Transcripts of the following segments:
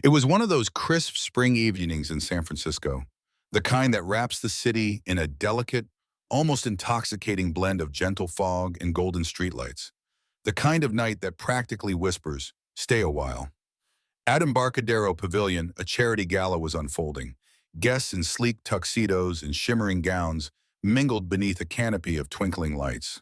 It was one of those crisp spring evenings in San Francisco, the kind that wraps the city in a delicate, almost intoxicating blend of gentle fog and golden streetlights. The kind of night that practically whispers, "Stay a while." At Embarcadero Pavilion, a charity gala was unfolding. Guests in sleek tuxedos and shimmering gowns mingled beneath a canopy of twinkling lights.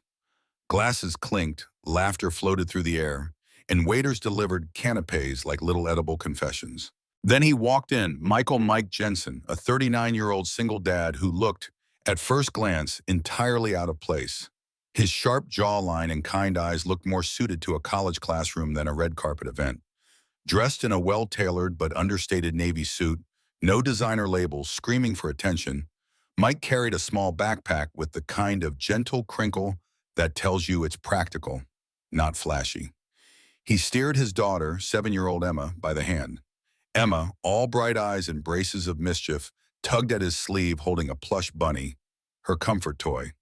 Glasses clinked, laughter floated through the air, and waiters delivered canapes like little edible confessions. Then he walked in, Mike Jensen, a 39-year-old single dad who looked, at first glance, entirely out of place. His sharp jawline and kind eyes looked more suited to a college classroom than a red carpet event. Dressed in a well-tailored but understated navy suit, no designer labels screaming for attention, Mike carried a small backpack with the kind of gentle crinkle that tells you it's practical, not flashy. He steered his daughter, 7-year-old Emma, by the hand. Emma, all bright eyes and braces of mischief, tugged at his sleeve holding a plush bunny, her comfort toy.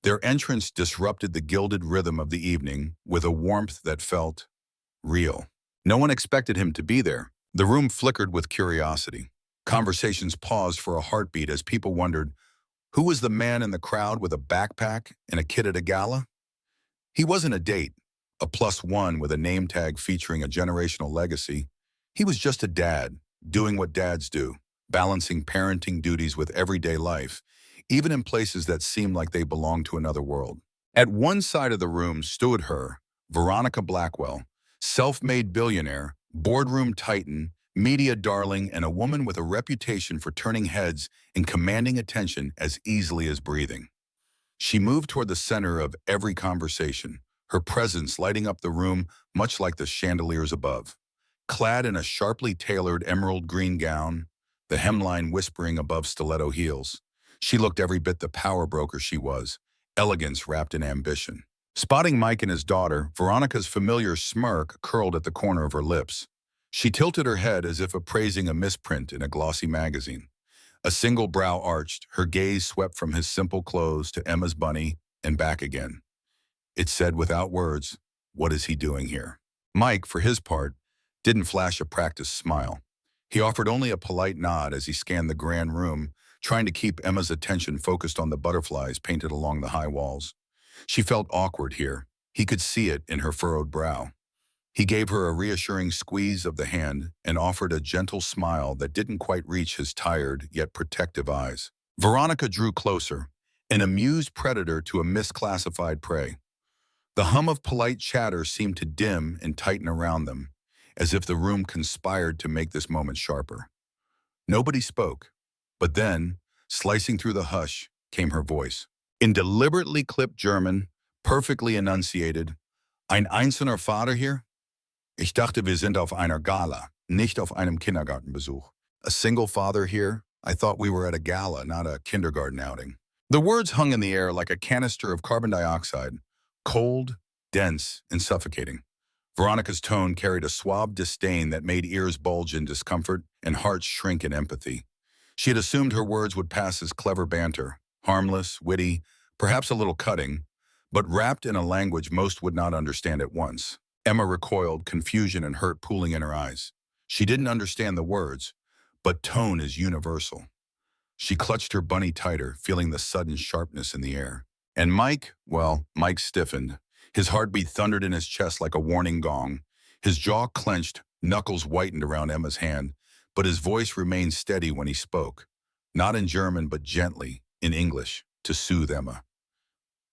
Their entrance disrupted the gilded rhythm of the evening with a warmth that felt real. No one expected him to be there. The room flickered with curiosity. Conversations paused for a heartbeat as people wondered, who was the man in the crowd with a backpack and a kid at a gala? He wasn't a date, a +1 with a name tag featuring a generational legacy. He was just a dad, doing what dads do, balancing parenting duties with everyday life, even in places that seemed like they belonged to another world. At one side of the room stood her, Veronica Blackwell, self-made billionaire, boardroom titan, media darling, and a woman with a reputation for turning heads and commanding attention as easily as breathing. She moved toward the center of every conversation, her presence lighting up the room much like the chandeliers above. Clad in a sharply tailored emerald green gown, the hemline whispering above stiletto heels, she looked every bit the power broker she was, elegance wrapped in ambition. Spotting Mike and his daughter, Veronica's familiar smirk curled at the corner of her lips. She tilted her head as if appraising a misprint in a glossy magazine. A single brow arched, her gaze swept from his simple clothes to Emma's bunny and back again. It said without words, "What is he doing here?" Mike, for his part, didn't flash a practiced smile. He offered only a polite nod as he scanned the grand room, trying to keep Emma's attention focused on the butterflies painted along the high walls. She felt awkward here. He could see it in her furrowed brow. He gave her a reassuring squeeze of the hand and offered a gentle smile that didn't quite reach his tired yet protective eyes. Veronica drew closer, an amused predator to a misclassified prey. The hum of polite chatter seemed to dim and tighten around them, as if the room conspired to make this moment sharper. Nobody spoke, but then, slicing through the hush, came her voice. In deliberately clipped German, perfectly enunciated, "Ein einzelner Vater hier? Ich dachte, wir sind auf einer Gala, nicht auf einem Kindergartenbesuch." A single father here? I thought we were at a gala, not a kindergarten outing. The words hung in the air like a canister of carbon dioxide, cold, dense, and suffocating. Veronica's tone carried a suave disdain that made ears bulge in discomfort and hearts shrink in empathy. She had assumed her words would pass as clever banter, harmless, witty, perhaps a little cutting, but wrapped in a language most would not understand at once. Emma recoiled, confusion and hurt pooling in her eyes. She didn't understand the words, but tone is universal. She clutched her bunny tighter, feeling the sudden sharpness in the air. And Mike stiffened. His heartbeat thundered in his chest like a warning gong. His jaw clenched, knuckles whitened around Emma's hand, but his voice remained steady when he spoke. Not in German, but gently, in English, to soothe Emma.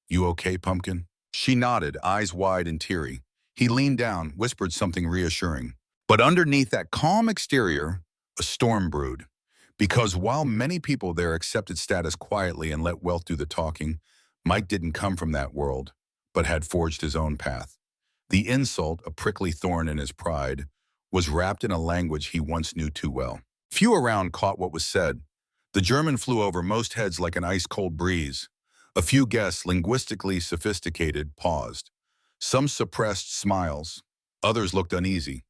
"You okay, Pumpkin?" She nodded, eyes wide and teary. He leaned down, whispered something reassuring. But underneath that calm exterior, a storm brewed. Because while many people there accepted status quietly and let wealth do the talking, Mike didn't come from that world, but had forged his own path. The insult, a prickly thorn in his pride, was wrapped in a language he once knew too well. Few around caught what was said. The German flew over most heads like an ice-cold breeze. A few guests, linguistically sophisticated, paused. Some suppressed smiles. Others looked uneasy.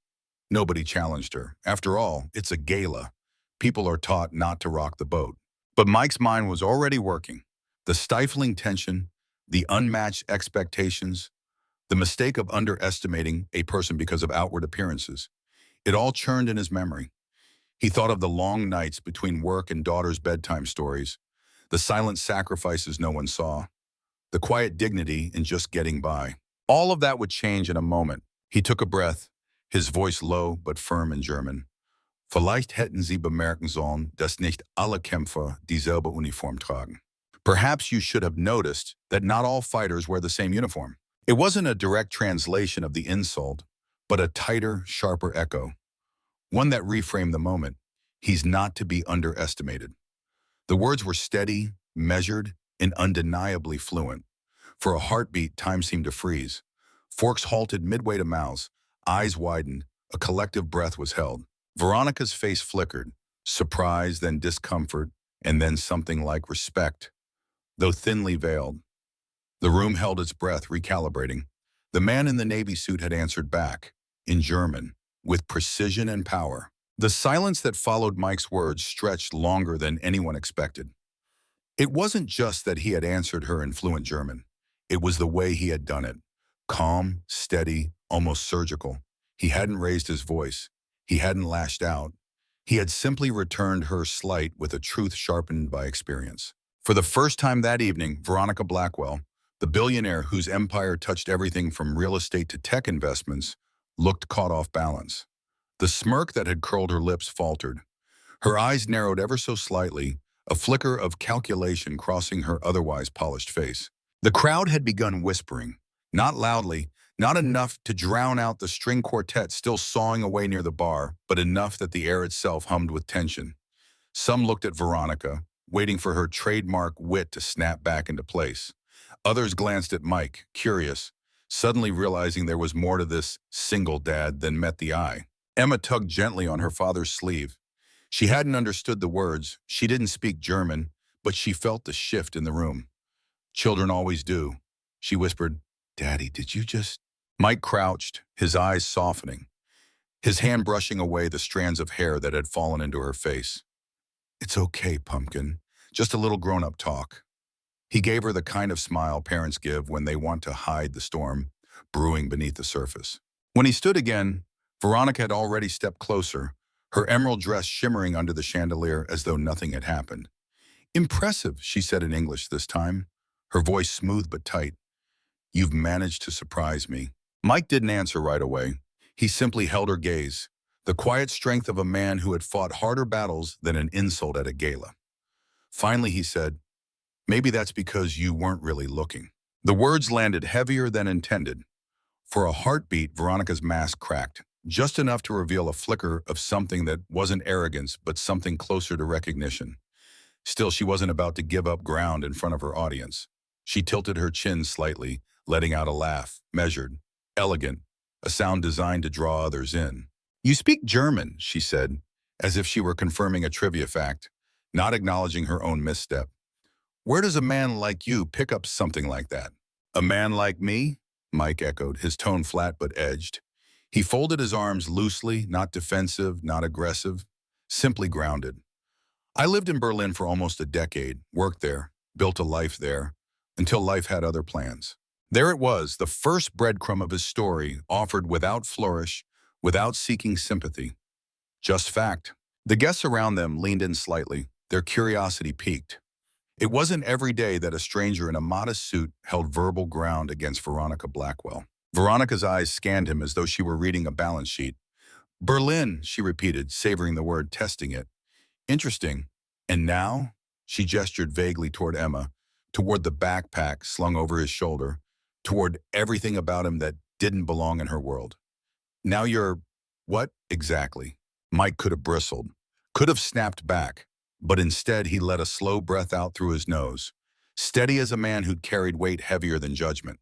Nobody challenged her. After all, it's a gala. People are taught not to rock the boat. But Mike's mind was already working. The stifling tension, the unmatched expectations, the mistake of underestimating a person because of outward appearances. It all churned in his memory. He thought of the long nights between work and daughter's bedtime stories, the silent sacrifices no one saw, the quiet dignity in just getting by. All of that would change in a moment. He took a breath, his voice low but firm in German. Vielleicht hätten Sie bemerken sollen, dass nicht alle Kämpfer dieselbe Uniform tragen. Perhaps you should have noticed that not all fighters wear the same uniform. It wasn't a direct translation of the insult, but a tighter, sharper echo, one that reframed the moment. He's not to be underestimated. The words were steady, measured, and undeniably fluent. For a heartbeat, time seemed to freeze. Forks halted midway to mouths, eyes widened, a collective breath was held. Veronica's face flickered, surprise, then discomfort, and then something like respect, though thinly veiled. The room held its breath, recalibrating. The man in the navy suit had answered back, in German, with precision and power. The silence that followed Mike's words stretched longer than anyone expected. It wasn't just that he had answered her in fluent German. It was the way he had done it. Calm, steady, almost surgical. He hadn't raised his voice. He hadn't lashed out. He had simply returned her slight with a truth sharpened by experience. For the first time that evening, Veronica Blackwell, the billionaire whose empire touched everything from real estate to tech investments, looked caught off balance. The smirk that had curled her lips faltered. Her eyes narrowed ever so slightly, a flicker of calculation crossing her otherwise polished face. The crowd had begun whispering, not loudly, not enough to drown out the string quartet still sawing away near the bar, but enough that the air itself hummed with tension. Some looked at Veronica, waiting for her trademark wit to snap back into place. Others glanced at Mike, curious, suddenly realizing there was more to this single dad than met the eye. Emma tugged gently on her father's sleeve. She hadn't understood the words, she didn't speak German, but she felt the shift in the room. "Children always do," she whispered. "Daddy, did you just—" Mike crouched, his eyes softening, his hand brushing away the strands of hair that had fallen into her face. "It's okay, pumpkin. Just a little grown-up talk." He gave her the kind of smile parents give when they want to hide the storm brewing beneath the surface. When he stood again, Veronica had already stepped closer, her emerald dress shimmering under the chandelier as though nothing had happened. "Impressive," she said in English this time, her voice smooth but tight. "You've managed to surprise me." Mike didn't answer right away. He simply held her gaze, the quiet strength of a man who had fought harder battles than an insult at a gala. Finally, he said, "Maybe that's because you weren't really looking." The words landed heavier than intended. For a heartbeat, Veronica's mask cracked, just enough to reveal a flicker of something that wasn't arrogance, but something closer to recognition. Still, she wasn't about to give up ground in front of her audience. She tilted her chin slightly, letting out a laugh, measured, elegant, a sound designed to draw others in. "You speak German," she said, as if she were confirming a trivia fact, not acknowledging her own misstep. "Where does a man like you pick up something like that?" "A man like me?" Mike echoed, his tone flat but edged. He folded his arms loosely, not defensive, not aggressive, simply grounded. "I lived in Berlin for almost a decade, worked there, built a life there, until life had other plans." There it was, the first breadcrumb of his story, offered without flourish, without seeking sympathy. Just fact. The guests around them leaned in slightly, their curiosity piqued. It wasn't every day that a stranger in a modest suit held verbal ground against Veronica Blackwell. Veronica's eyes scanned him as though she were reading a balance sheet. "Berlin," she repeated, savoring the word, testing it. "Interesting. And now?" She gestured vaguely toward Emma, toward the backpack slung over his shoulder, toward everything about him that didn't belong in her world. "Now you're—" "What exactly?" Mike could have bristled, could have snapped back, but instead he let a slow breath out through his nose, steady as a man who'd carried weight heavier than judgment.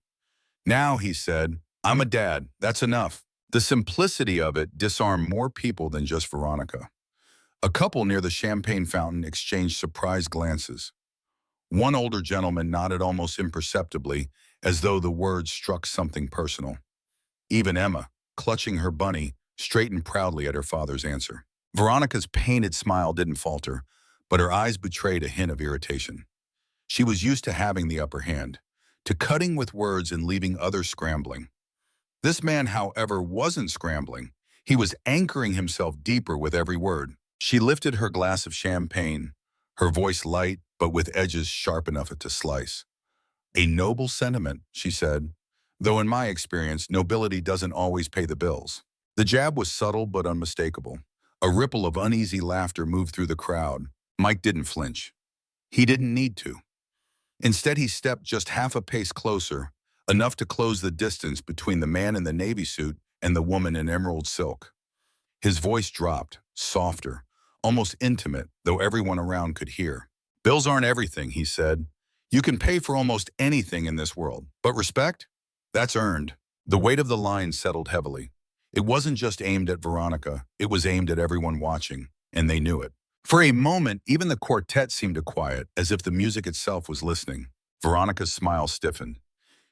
"Now," he said, "I'm a dad. That's enough." The simplicity of it disarmed more people than just Veronica. A couple near the champagne fountain exchanged surprised glances. One older gentleman nodded almost imperceptibly, as though the words struck something personal. Even Emma, clutching her bunny, straightened proudly at her father's answer. Veronica's painted smile didn't falter, but her eyes betrayed a hint of irritation. She was used to having the upper hand, to cutting with words and leaving others scrambling. This man, however, wasn't scrambling. He was anchoring himself deeper with every word. She lifted her glass of champagne, her voice light but with edges sharp enough to slice. A noble sentiment, she said, though in my experience, nobility doesn't always pay the bills. The jab was subtle but unmistakable. A ripple of uneasy laughter moved through the crowd. Mike didn't flinch. He didn't need to. Instead, he stepped just half a pace closer, enough to close the distance between the man in the navy suit and the woman in emerald silk. His voice dropped, softer, almost intimate, though everyone around could hear. Bills aren't everything, he said. You can pay for almost anything in this world, but respect? That's earned. The weight of the line settled heavily. It wasn't just aimed at Veronica, it was aimed at everyone watching, and they knew it. For a moment, even the quartet seemed to quiet, as if the music itself was listening. Veronica's smile stiffened.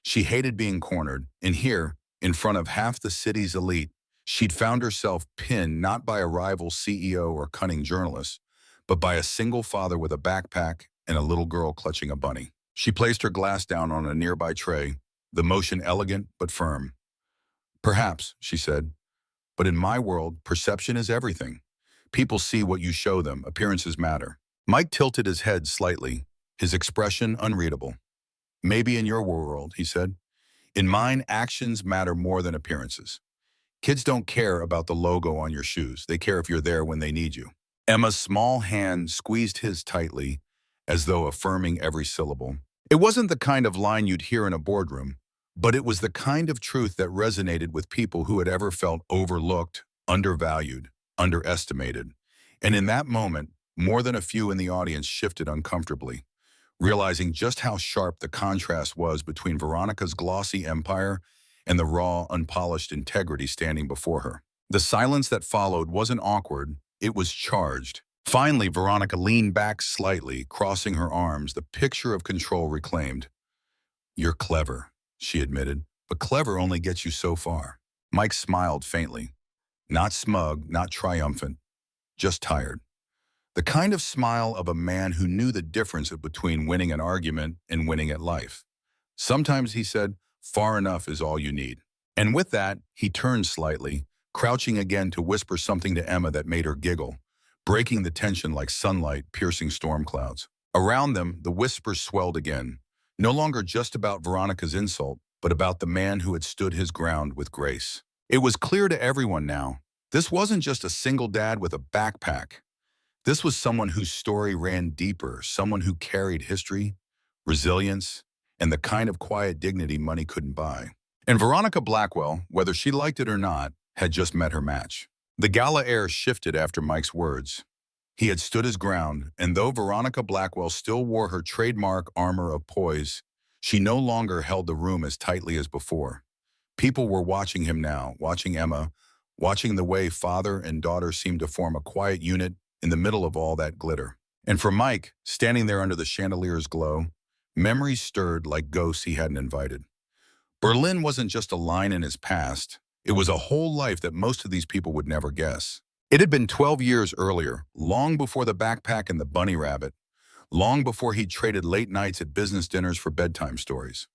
She hated being cornered, and here, in front of half the city's elite, she'd found herself pinned not by a rival CEO or cunning journalist, but by a single father with a backpack and a little girl clutching a bunny. She placed her glass down on a nearby tray, the motion elegant but firm. Perhaps, she said, but in my world, perception is everything. People see what you show them. Appearances matter. Mike tilted his head slightly, his expression unreadable. Maybe in your world, he said. In mine, actions matter more than appearances. Kids don't care about the logo on your shoes. They care if you're there when they need you. Emma's small hand squeezed his tightly, as though affirming every syllable. It wasn't the kind of line you'd hear in a boardroom, but it was the kind of truth that resonated with people who had ever felt overlooked, undervalued, underestimated. And in that moment, more than a few in the audience shifted uncomfortably, realizing just how sharp the contrast was between Veronica's glossy empire and the raw, unpolished integrity standing before her. The silence that followed wasn't awkward, it was charged. Finally, Veronica leaned back slightly, crossing her arms, the picture of control reclaimed. You're clever, she admitted, but clever only gets you so far. Mike smiled faintly. Not smug, not triumphant, just tired. The kind of smile of a man who knew the difference between winning an argument and winning at life. Sometimes, he said, far enough is all you need. And with that, he turned slightly, crouching again to whisper something to Emma that made her giggle, breaking the tension like sunlight piercing storm clouds. Around them, the whisper swelled again, no longer just about Veronica's insult, but about the man who had stood his ground with grace. It was clear to everyone now, this wasn't just a single dad with a backpack. This was someone whose story ran deeper, someone who carried history, resilience, and the kind of quiet dignity money couldn't buy. And Veronica Blackwell, whether she liked it or not, had just met her match. The gala air shifted after Mike's words. He had stood his ground, and though Veronica Blackwell still wore her trademark armor of poise, she no longer held the room as tightly as before. People were watching him now, watching Emma, watching the way father and daughter seemed to form a quiet unit in the middle of all that glitter. And for Mike, standing there under the chandelier's glow, memories stirred like ghosts he hadn't invited. Berlin wasn't just a line in his past, it was a whole life that most of these people would never guess. It had been 12 years earlier, long before the backpack and the bunny rabbit, long before he'd traded late nights at business dinners for bedtime stories.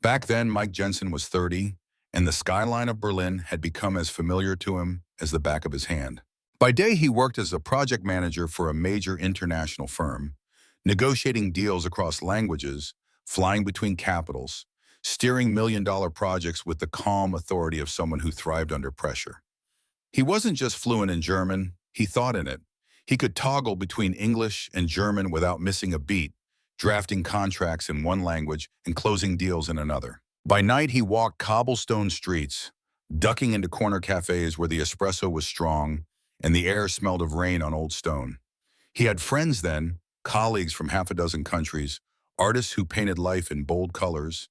Back then, Mike Jensen was 30, and the skyline of Berlin had become as familiar to him as the back of his hand. By day, he worked as a project manager for a major international firm, negotiating deals across languages, flying between capitals, steering million-dollar projects with the calm authority of someone who thrived under pressure. He wasn't just fluent in German, he thought in it. He could toggle between English and German without missing a beat, drafting contracts in one language and closing deals in another. By night, he walked cobblestone streets, ducking into corner cafes where the espresso was strong and the air smelled of rain on old stone. He had friends then, colleagues from half a dozen countries, artists who painted life in bold colors,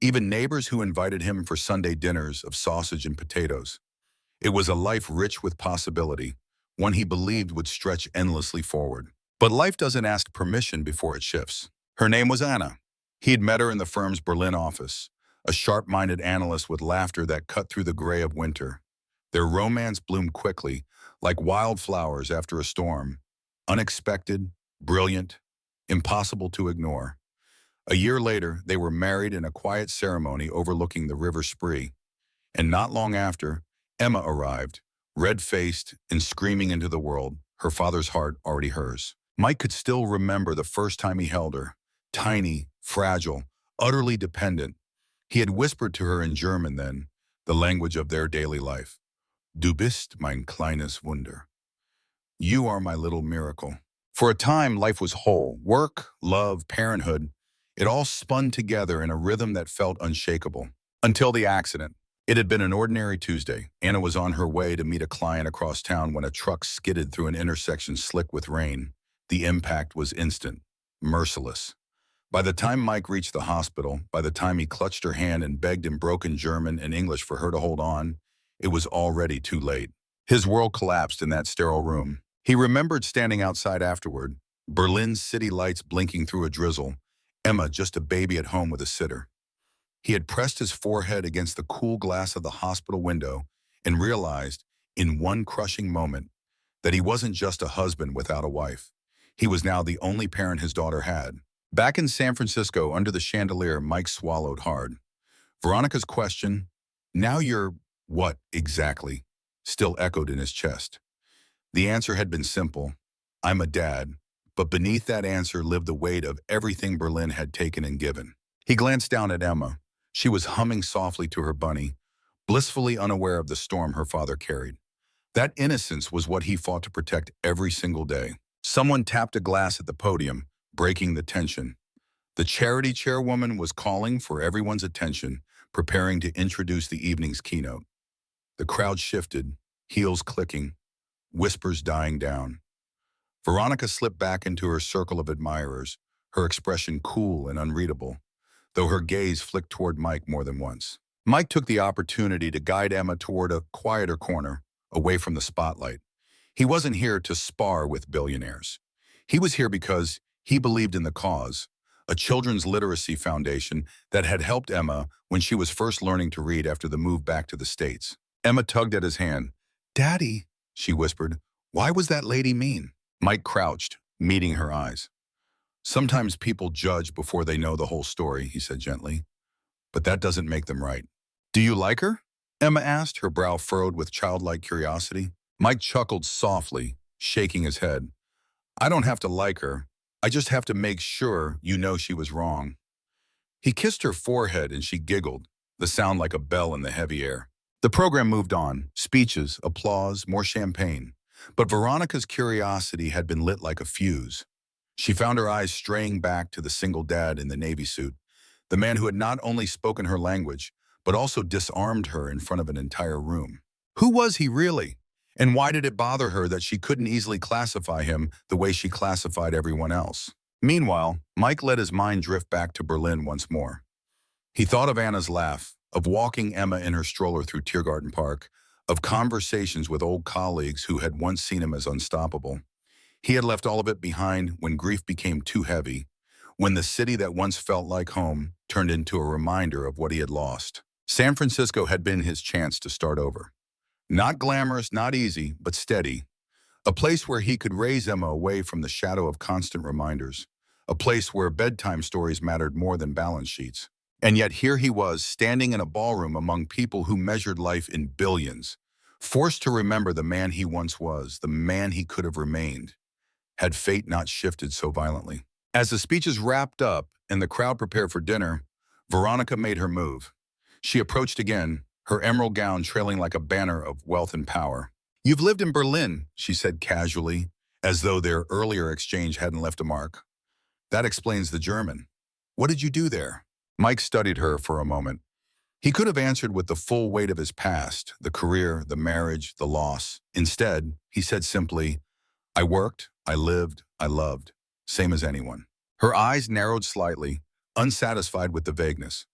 even neighbors who invited him for Sunday dinners of sausage and potatoes. It was a life rich with possibility, one he believed would stretch endlessly forward. But life doesn't ask permission before it shifts. Her name was Anna. He had met her in the firm's Berlin office, a sharp-minded analyst with laughter that cut through the gray of winter. Their romance bloomed quickly, like wildflowers after a storm, unexpected, brilliant, impossible to ignore. A year later, they were married in a quiet ceremony overlooking the River Spree. And not long after, Emma arrived, red-faced and screaming into the world, her father's heart already hers. Mike could still remember the first time he held her, tiny, fragile, utterly dependent. He had whispered to her in German then, the language of their daily life. Du bist mein kleines Wunder. You are my little miracle. For a time, life was whole. Work, love, parenthood. It all spun together in a rhythm that felt unshakable. Until the accident. It had been an ordinary Tuesday. Anna was on her way to meet a client across town when a truck skidded through an intersection slick with rain. The impact was instant, merciless. By the time Mike reached the hospital, by the time he clutched her hand and begged in broken German and English for her to hold on, it was already too late. His world collapsed in that sterile room. He remembered standing outside afterward, Berlin's city lights blinking through a drizzle, Emma just a baby at home with a sitter. He had pressed his forehead against the cool glass of the hospital window and realized, in one crushing moment, that he wasn't just a husband without a wife. He was now the only parent his daughter had. Back in San Francisco, under the chandelier, Mike swallowed hard. Veronica's question, "Now you're what exactly?" still echoed in his chest. The answer had been simple, "I'm a dad," but beneath that answer lived the weight of everything Berlin had taken and given. He glanced down at Emma. She was humming softly to her bunny, blissfully unaware of the storm her father carried. That innocence was what he fought to protect every single day. Someone tapped a glass at the podium, breaking the tension. The charity chairwoman was calling for everyone's attention, preparing to introduce the evening's keynote. The crowd shifted, heels clicking, whispers dying down. Veronica slipped back into her circle of admirers, her expression cool and unreadable, though her gaze flicked toward Mike more than once. Mike took the opportunity to guide Emma toward a quieter corner, away from the spotlight. He wasn't here to spar with billionaires. He was here because he believed in the cause, a children's literacy foundation that had helped Emma when she was first learning to read after the move back to the States. Emma tugged at his hand. "Daddy," she whispered, "why was that lady mean?" Mike crouched, meeting her eyes. "Sometimes people judge before they know the whole story," he said gently, "but that doesn't make them right." "Do you like her?" Emma asked, her brow furrowed with childlike curiosity. Mike chuckled softly, shaking his head. "I don't have to like her. I just have to make sure you know she was wrong." He kissed her forehead and she giggled, the sound like a bell in the heavy air. The program moved on, speeches, applause, more champagne. But Veronica's curiosity had been lit like a fuse. She found her eyes straying back to the single dad in the Navy suit, the man who had not only spoken her language, but also disarmed her in front of an entire room. Who was he really? And why did it bother her that she couldn't easily classify him the way she classified everyone else? Meanwhile, Mike let his mind drift back to Berlin once more. He thought of Anna's laugh, of walking Emma in her stroller through Tiergarten Park, of conversations with old colleagues who had once seen him as unstoppable. He had left all of it behind when grief became too heavy, when the city that once felt like home turned into a reminder of what he had lost. San Francisco had been his chance to start over. Not glamorous, not easy, but steady. A place where he could raise Emma away from the shadow of constant reminders. A place where bedtime stories mattered more than balance sheets. And yet here he was, standing in a ballroom among people who measured life in billions, forced to remember the man he once was, the man he could have remained, had fate not shifted so violently. As the speeches wrapped up and the crowd prepared for dinner, Veronica made her move. She approached again, her emerald gown trailing like a banner of wealth and power. "You've lived in Berlin," she said casually, as though their earlier exchange hadn't left a mark. "That explains the German. What did you do there?" Mike studied her for a moment. He could have answered with the full weight of his past, the career, the marriage, the loss. Instead, he said simply, "I worked, I lived, I loved, same as anyone." Her eyes narrowed slightly, unsatisfied with the vagueness.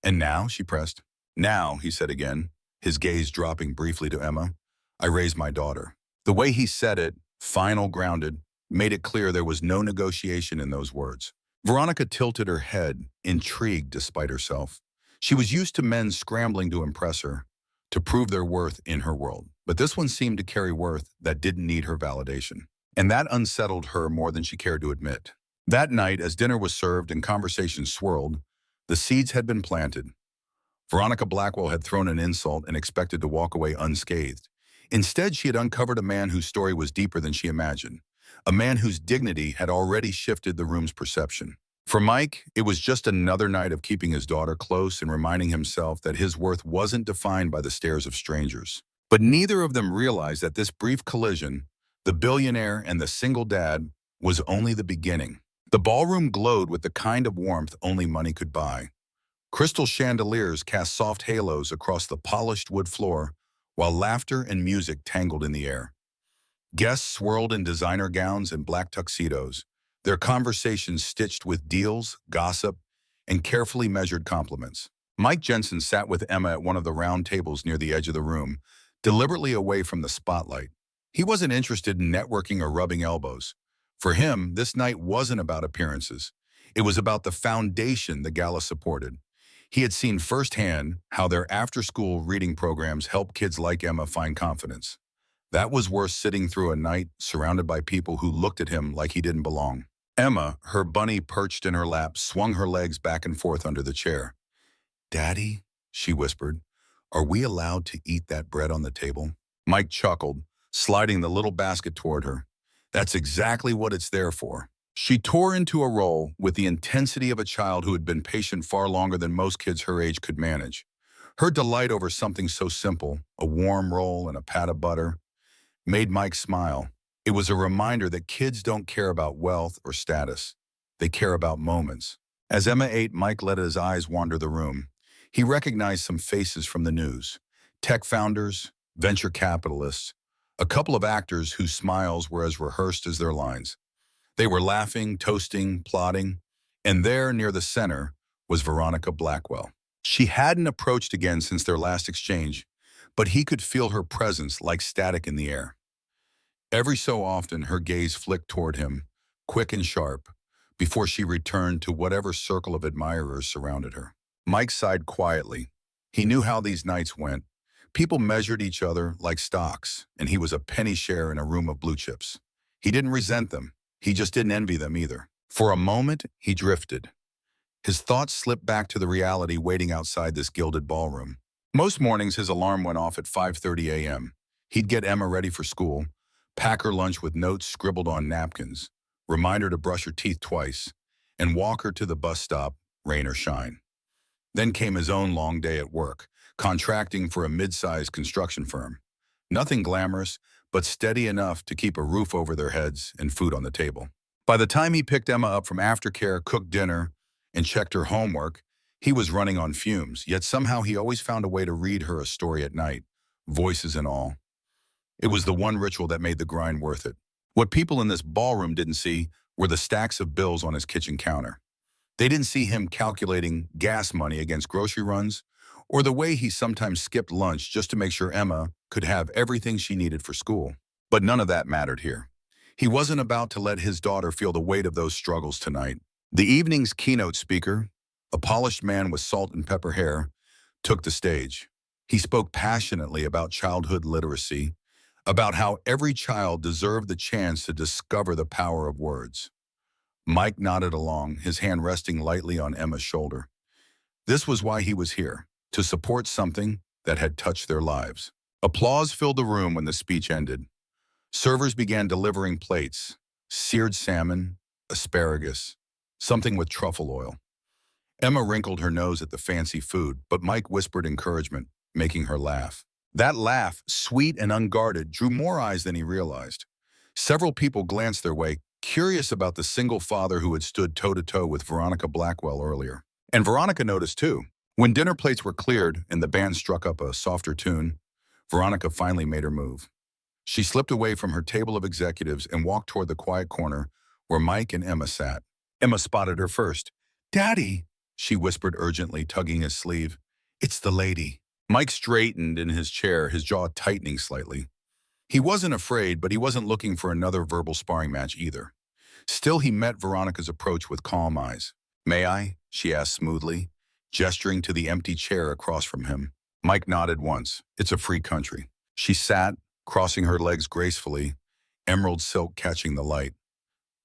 "And now?" she pressed. "Now," he said again, his gaze dropping briefly to Emma, "I raised my daughter." The way he said it, final, grounded, made it clear there was no negotiation in those words. Veronica tilted her head, intrigued despite herself. She was used to men scrambling to impress her, to prove their worth in her world. But this one seemed to carry worth that didn't need her validation. And that unsettled her more than she cared to admit. That night, as dinner was served and conversation swirled, the seeds had been planted. Veronica Blackwell had thrown an insult and expected to walk away unscathed. Instead, she had uncovered a man whose story was deeper than she imagined, a man whose dignity had already shifted the room's perception. For Mike, it was just another night of keeping his daughter close and reminding himself that his worth wasn't defined by the stares of strangers. But neither of them realized that this brief collision, the billionaire and the single dad, was only the beginning. The ballroom glowed with the kind of warmth only money could buy. Crystal chandeliers cast soft halos across the polished wood floor, while laughter and music tangled in the air. Guests swirled in designer gowns and black tuxedos, their conversations stitched with deals, gossip, and carefully measured compliments. Mike Jensen sat with Emma at one of the round tables near the edge of the room, deliberately away from the spotlight. He wasn't interested in networking or rubbing elbows. For him, this night wasn't about appearances. It was about the foundation the gala supported. He had seen firsthand how their after-school reading programs help kids like Emma find confidence. That was worth sitting through a night surrounded by people who looked at him like he didn't belong. Emma, her bunny perched in her lap, swung her legs back and forth under the chair. "Daddy," she whispered, "are we allowed to eat that bread on the table?" Mike chuckled, sliding the little basket toward her. "That's exactly what it's there for." She tore into a roll with the intensity of a child who had been patient far longer than most kids her age could manage. Her delight over something so simple, a warm roll and a pat of butter, made Mike smile. It was a reminder that kids don't care about wealth or status. They care about moments. As Emma ate, Mike let his eyes wander the room. He recognized some faces from the news. Tech founders, venture capitalists, a couple of actors whose smiles were as rehearsed as their lines. They were laughing, toasting, plotting, and there, near the center, was Veronica Blackwell. She hadn't approached again since their last exchange, but he could feel her presence like static in the air. Every so often, her gaze flicked toward him, quick and sharp, before she returned to whatever circle of admirers surrounded her. Mike sighed quietly. He knew how these nights went. People measured each other like stocks, and he was a penny share in a room of blue chips. He didn't resent them. He just didn't envy them either. For a moment, he drifted. His thoughts slipped back to the reality waiting outside this gilded ballroom. Most mornings, his alarm went off at 5:30 a.m. He'd get Emma ready for school, pack her lunch with notes scribbled on napkins, remind her to brush her teeth twice, and walk her to the bus stop, rain or shine. Then came his own long day at work, contracting for a mid-sized construction firm. Nothing glamorous, but steady enough to keep a roof over their heads and food on the table. By the time he picked Emma up from aftercare, cooked dinner, and checked her homework, he was running on fumes, yet somehow he always found a way to read her a story at night, voices and all. It was the one ritual that made the grind worth it. What people in this ballroom didn't see were the stacks of bills on his kitchen counter. They didn't see him calculating gas money against grocery runs, or the way he sometimes skipped lunch just to make sure Emma could have everything she needed for school. But none of that mattered here. He wasn't about to let his daughter feel the weight of those struggles tonight. The evening's keynote speaker, a polished man with salt and pepper hair, took the stage. He spoke passionately about childhood literacy, about how every child deserved the chance to discover the power of words. Mike nodded along, his hand resting lightly on Emma's shoulder. This was why he was here, to support something that had touched their lives. Applause filled the room when the speech ended. Servers began delivering plates, seared salmon, asparagus, something with truffle oil. Emma wrinkled her nose at the fancy food, but Mike whispered encouragement, making her laugh. That laugh, sweet and unguarded, drew more eyes than he realized. Several people glanced their way, curious about the single father who had stood toe-to-toe with Veronica Blackwell earlier. And Veronica noticed too. When dinner plates were cleared and the band struck up a softer tune, Veronica finally made her move. She slipped away from her table of executives and walked toward the quiet corner where Mike and Emma sat. Emma spotted her first. "Daddy," she whispered urgently, tugging his sleeve. "It's the lady." Mike straightened in his chair, his jaw tightening slightly. He wasn't afraid, but he wasn't looking for another verbal sparring match either. Still, he met Veronica's approach with calm eyes. "May I?" she asked smoothly, gesturing to the empty chair across from him. Mike nodded once. "It's a free country." She sat, crossing her legs gracefully, emerald silk catching the light.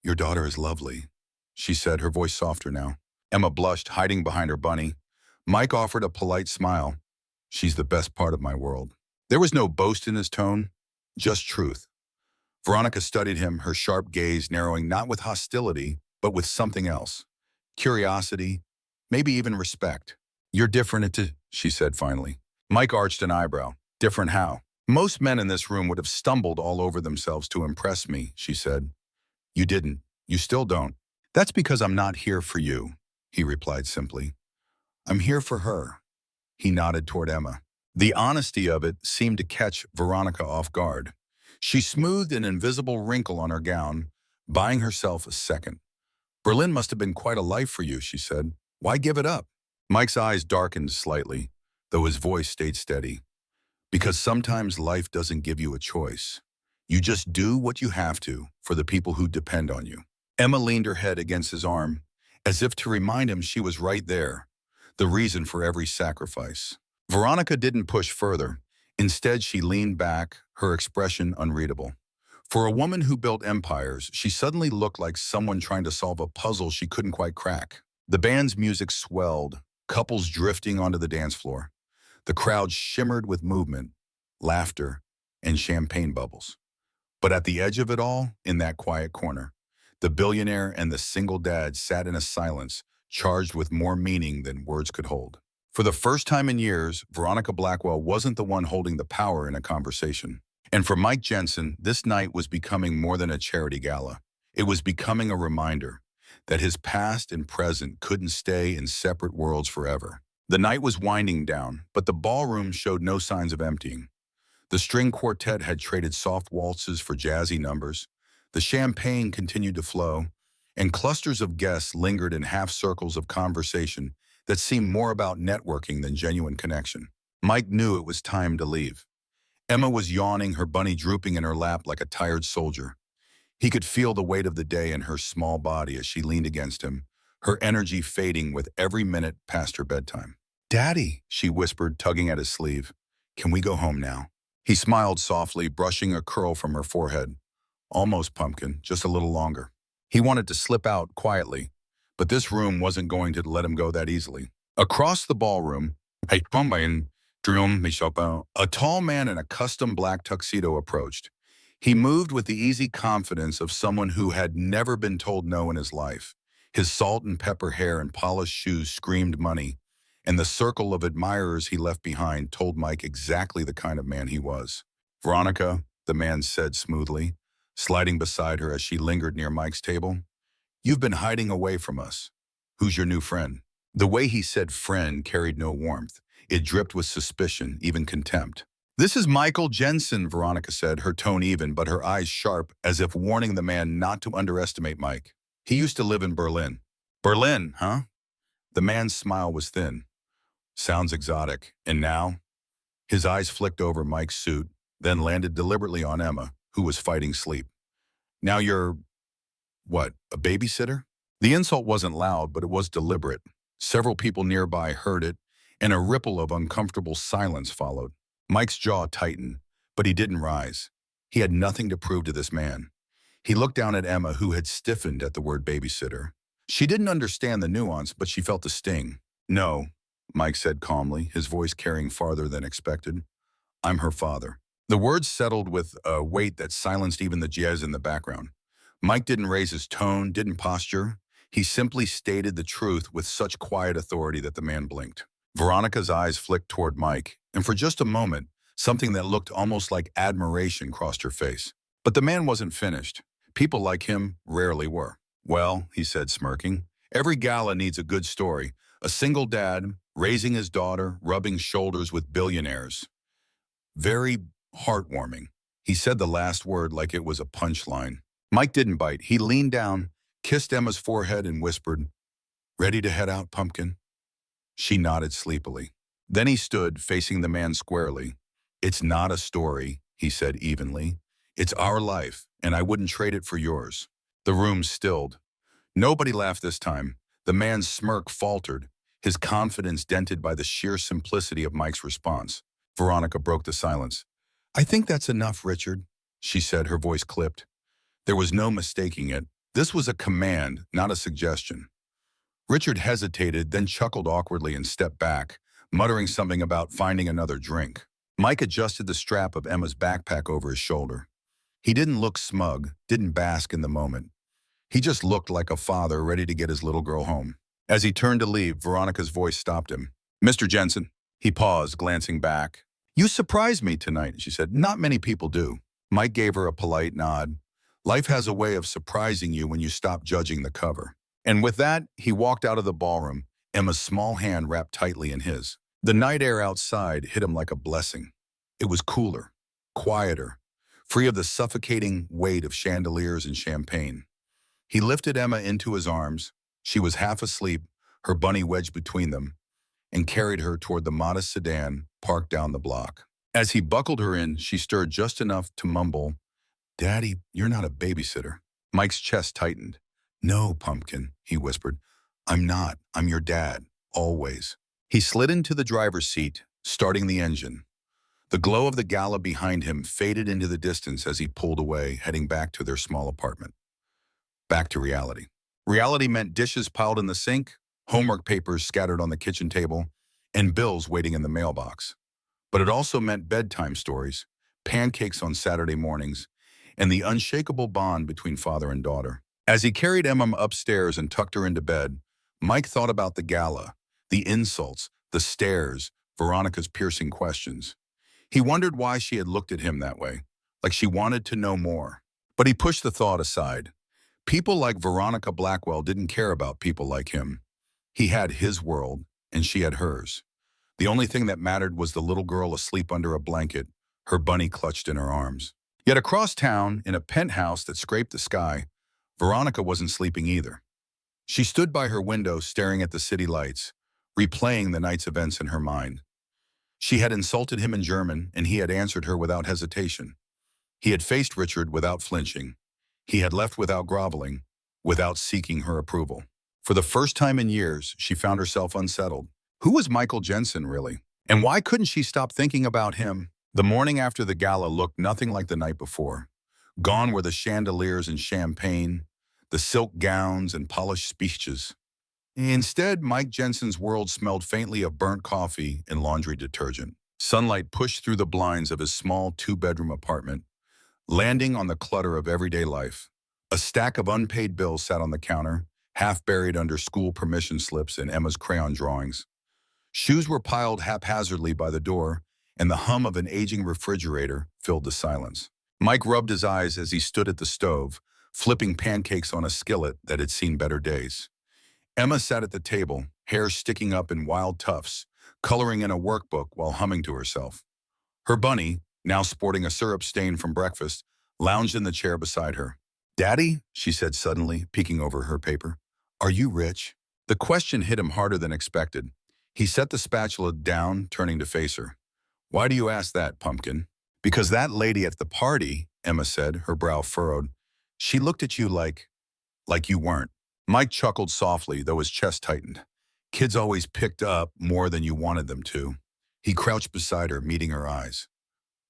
"Your daughter is lovely," she said, her voice softer now. Emma blushed, hiding behind her bunny. Mike offered a polite smile. "She's the best part of my world." There was no boast in his tone, just truth. Veronica studied him, her sharp gaze narrowing not with hostility, but with something else. Curiosity, maybe even respect. You're different, she said finally. Mike arched an eyebrow. Different how? Most men in this room would have stumbled all over themselves to impress me, she said. You didn't. You still don't. That's because I'm not here for you, he replied simply. I'm here for her. He nodded toward Emma. The honesty of it seemed to catch Veronica off guard. She smoothed an invisible wrinkle on her gown, buying herself a second. Berlin must have been quite a life for you, she said. Why give it up? Mike's eyes darkened slightly, though his voice stayed steady. Because sometimes life doesn't give you a choice. You just do what you have to for the people who depend on you. Emma leaned her head against his arm, as if to remind him she was right there, the reason for every sacrifice. Veronica didn't push further. Instead, she leaned back, her expression unreadable. For a woman who built empires, she suddenly looked like someone trying to solve a puzzle she couldn't quite crack. The band's music swelled, couples drifting onto the dance floor. The crowd shimmered with movement, laughter, and champagne bubbles. But at the edge of it all, in that quiet corner, the billionaire and the single dad sat in a silence charged with more meaning than words could hold. For the first time in years, Veronica Blackwell wasn't the one holding the power in a conversation. And for Mike Jensen, this night was becoming more than a charity gala. It was becoming a reminder that his past and present couldn't stay in separate worlds forever. The night was winding down, but the ballroom showed no signs of emptying. The string quartet had traded soft waltzes for jazzy numbers. The champagne continued to flow, and clusters of guests lingered in half circles of conversation that seemed more about networking than genuine connection. Mike knew it was time to leave. Emma was yawning, her bunny drooping in her lap like a tired soldier. He could feel the weight of the day in her small body as she leaned against him, her energy fading with every minute past her bedtime. Daddy, she whispered, tugging at his sleeve. Can we go home now? He smiled softly, brushing a curl from her forehead. Almost pumpkin, just a little longer. He wanted to slip out quietly, but this room wasn't going to let him go that easily. Across the ballroom, a tall man in a custom black tuxedo approached. He moved with the easy confidence of someone who had never been told no in his life. His salt and pepper hair and polished shoes screamed money, and the circle of admirers he left behind told Mike exactly the kind of man he was. Veronica, the man said smoothly, sliding beside her as she lingered near Mike's table. You've been hiding away from us. Who's your new friend? The way he said friend carried no warmth. It dripped with suspicion, even contempt. This is Michael Jensen, Veronica said, her tone even, but her eyes sharp, as if warning the man not to underestimate Mike. He used to live in Berlin. Berlin, huh? The man's smile was thin. Sounds exotic. And now? His eyes flicked over Mike's suit, then landed deliberately on Emma, who was fighting sleep. Now you're, what, a babysitter? The insult wasn't loud, but it was deliberate. Several people nearby heard it, and a ripple of uncomfortable silence followed. Mike's jaw tightened, but he didn't rise. He had nothing to prove to this man. He looked down at Emma, who had stiffened at the word babysitter. She didn't understand the nuance, but she felt the sting. No, Mike said calmly, his voice carrying farther than expected. I'm her father. The words settled with a weight that silenced even the jazz in the background. Mike didn't raise his tone, didn't posture. He simply stated the truth with such quiet authority that the man blinked. Veronica's eyes flicked toward Mike, and for just a moment, something that looked almost like admiration crossed her face. But the man wasn't finished. People like him rarely were. Well, he said, smirking, every gala needs a good story. A single dad, raising his daughter, rubbing shoulders with billionaires. Very heartwarming. He said the last word like it was a punchline. Mike didn't bite. He leaned down, kissed Emma's forehead, and whispered, Ready to head out, pumpkin? She nodded sleepily. Then he stood, facing the man squarely. It's not a story, he said evenly. It's our life, and I wouldn't trade it for yours. The room stilled. Nobody laughed this time. The man's smirk faltered, his confidence dented by the sheer simplicity of Mike's response. Veronica broke the silence. I think that's enough, Richard, she said, her voice clipped. There was no mistaking it. This was a command, not a suggestion. Richard hesitated, then chuckled awkwardly and stepped back, muttering something about finding another drink. Mike adjusted the strap of Emma's backpack over his shoulder. He didn't look smug, didn't bask in the moment. He just looked like a father ready to get his little girl home. As he turned to leave, Veronica's voice stopped him. "Mr. Jensen." He paused, glancing back. "You surprised me tonight," she said. "Not many people do." Mike gave her a polite nod. Life has a way of surprising you when you stop judging the cover. And with that, he walked out of the ballroom, Emma's small hand wrapped tightly in his. The night air outside hit him like a blessing. It was cooler, quieter, free of the suffocating weight of chandeliers and champagne. He lifted Emma into his arms. She was half asleep, her bunny wedged between them, and carried her toward the modest sedan parked down the block. As he buckled her in, she stirred just enough to mumble, "Daddy, you're not a babysitter." Mike's chest tightened. "No, Pumpkin," he whispered. "I'm not. I'm your dad. Always." He slid into the driver's seat, starting the engine. The glow of the gala behind him faded into the distance as he pulled away, heading back to their small apartment. Back to reality. Reality meant dishes piled in the sink, homework papers scattered on the kitchen table, and bills waiting in the mailbox. But it also meant bedtime stories, pancakes on Saturday mornings, and the unshakable bond between father and daughter. As he carried Emma upstairs and tucked her into bed, Mike thought about the gala, the insults, the stares, Veronica's piercing questions. He wondered why she had looked at him that way, like she wanted to know more. But he pushed the thought aside. People like Veronica Blackwell didn't care about people like him. He had his world, and she had hers. The only thing that mattered was the little girl asleep under a blanket, her bunny clutched in her arms. Yet across town, in a penthouse that scraped the sky, Veronica wasn't sleeping either. She stood by her window staring at the city lights, replaying the night's events in her mind. She had insulted him in German, and he had answered her without hesitation. He had faced Richard without flinching. He had left without groveling, without seeking her approval. For the first time in years, she found herself unsettled. Who was Michael Jensen, really? And why couldn't she stop thinking about him? The morning after the gala looked nothing like the night before. Gone were the chandeliers and champagne, the silk gowns and polished speeches. Instead, Mike Jensen's world smelled faintly of burnt coffee and laundry detergent. Sunlight pushed through the blinds of his small two-bedroom apartment, landing on the clutter of everyday life. A stack of unpaid bills sat on the counter, half buried under school permission slips and Emma's crayon drawings. Shoes were piled haphazardly by the door, and the hum of an aging refrigerator filled the silence. Mike rubbed his eyes as he stood at the stove, flipping pancakes on a skillet that had seen better days. Emma sat at the table, hair sticking up in wild tufts, coloring in a workbook while humming to herself. Her bunny, now sporting a syrup stain from breakfast, lounged in the chair beside her. "Daddy," she said suddenly, peeking over her paper, "are you rich?" The question hit him harder than expected. He set the spatula down, turning to face her. "Why do you ask that, Pumpkin?" "Because that lady at the party," Emma said, her brow furrowed, "she looked at you like you weren't." Mike chuckled softly, though his chest tightened. Kids always picked up more than you wanted them to. He crouched beside her, meeting her eyes.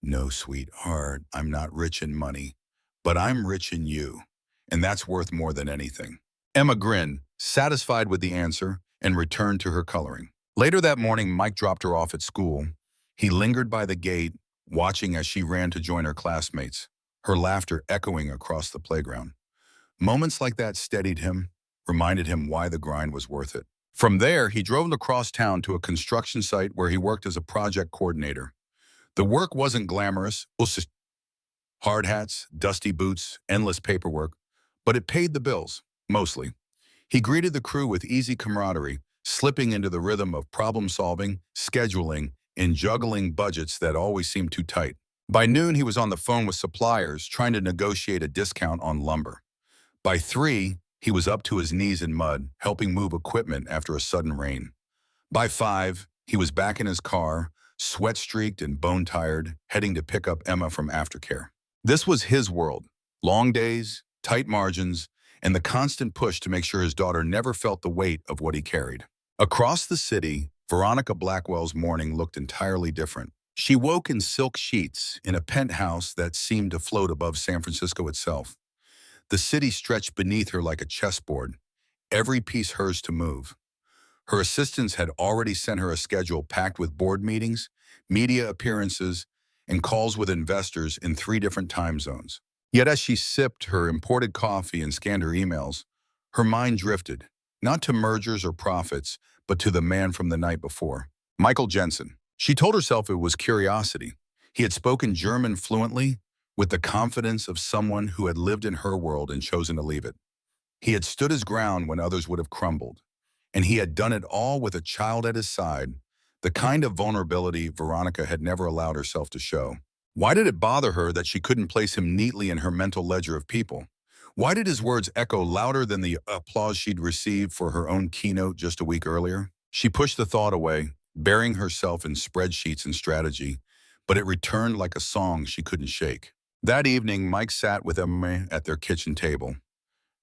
"No, sweetheart, I'm not rich in money, but I'm rich in you, and that's worth more than anything." Emma grinned, satisfied with the answer, and returned to her coloring. Later that morning, Mike dropped her off at school. He lingered by the gate, watching as she ran to join her classmates, her laughter echoing across the playground. Moments like that steadied him, reminded him why the grind was worth it. From there, he drove across town to a construction site where he worked as a project coordinator. The work wasn't glamorous, hard hats, dusty boots, endless paperwork, but it paid the bills, mostly. He greeted the crew with easy camaraderie, slipping into the rhythm of problem-solving, scheduling, and juggling budgets that always seemed too tight. By noon, he was on the phone with suppliers, trying to negotiate a discount on lumber. By 3, he was up to his knees in mud, helping move equipment after a sudden rain. By 5, he was back in his car, sweat-streaked and bone-tired, heading to pick up Emma from aftercare. This was his world. Long days, tight margins, and the constant push to make sure his daughter never felt the weight of what he carried. Across the city, Veronica Blackwell's morning looked entirely different. She woke in silk sheets in a penthouse that seemed to float above San Francisco itself. The city stretched beneath her like a chessboard, every piece hers to move. Her assistants had already sent her a schedule packed with board meetings, media appearances, and calls with investors in 3 different time zones. Yet as she sipped her imported coffee and scanned her emails, her mind drifted, not to mergers or profits, but to the man from the night before, Michael Jensen. She told herself it was curiosity. He had spoken German fluently, with the confidence of someone who had lived in her world and chosen to leave it. He had stood his ground when others would have crumbled, and he had done it all with a child at his side, the kind of vulnerability Veronica had never allowed herself to show. Why did it bother her that she couldn't place him neatly in her mental ledger of people? Why did his words echo louder than the applause she'd received for her own keynote just a week earlier? She pushed the thought away, burying herself in spreadsheets and strategy, but it returned like a song she couldn't shake. That evening, Mike sat with Emma at their kitchen table.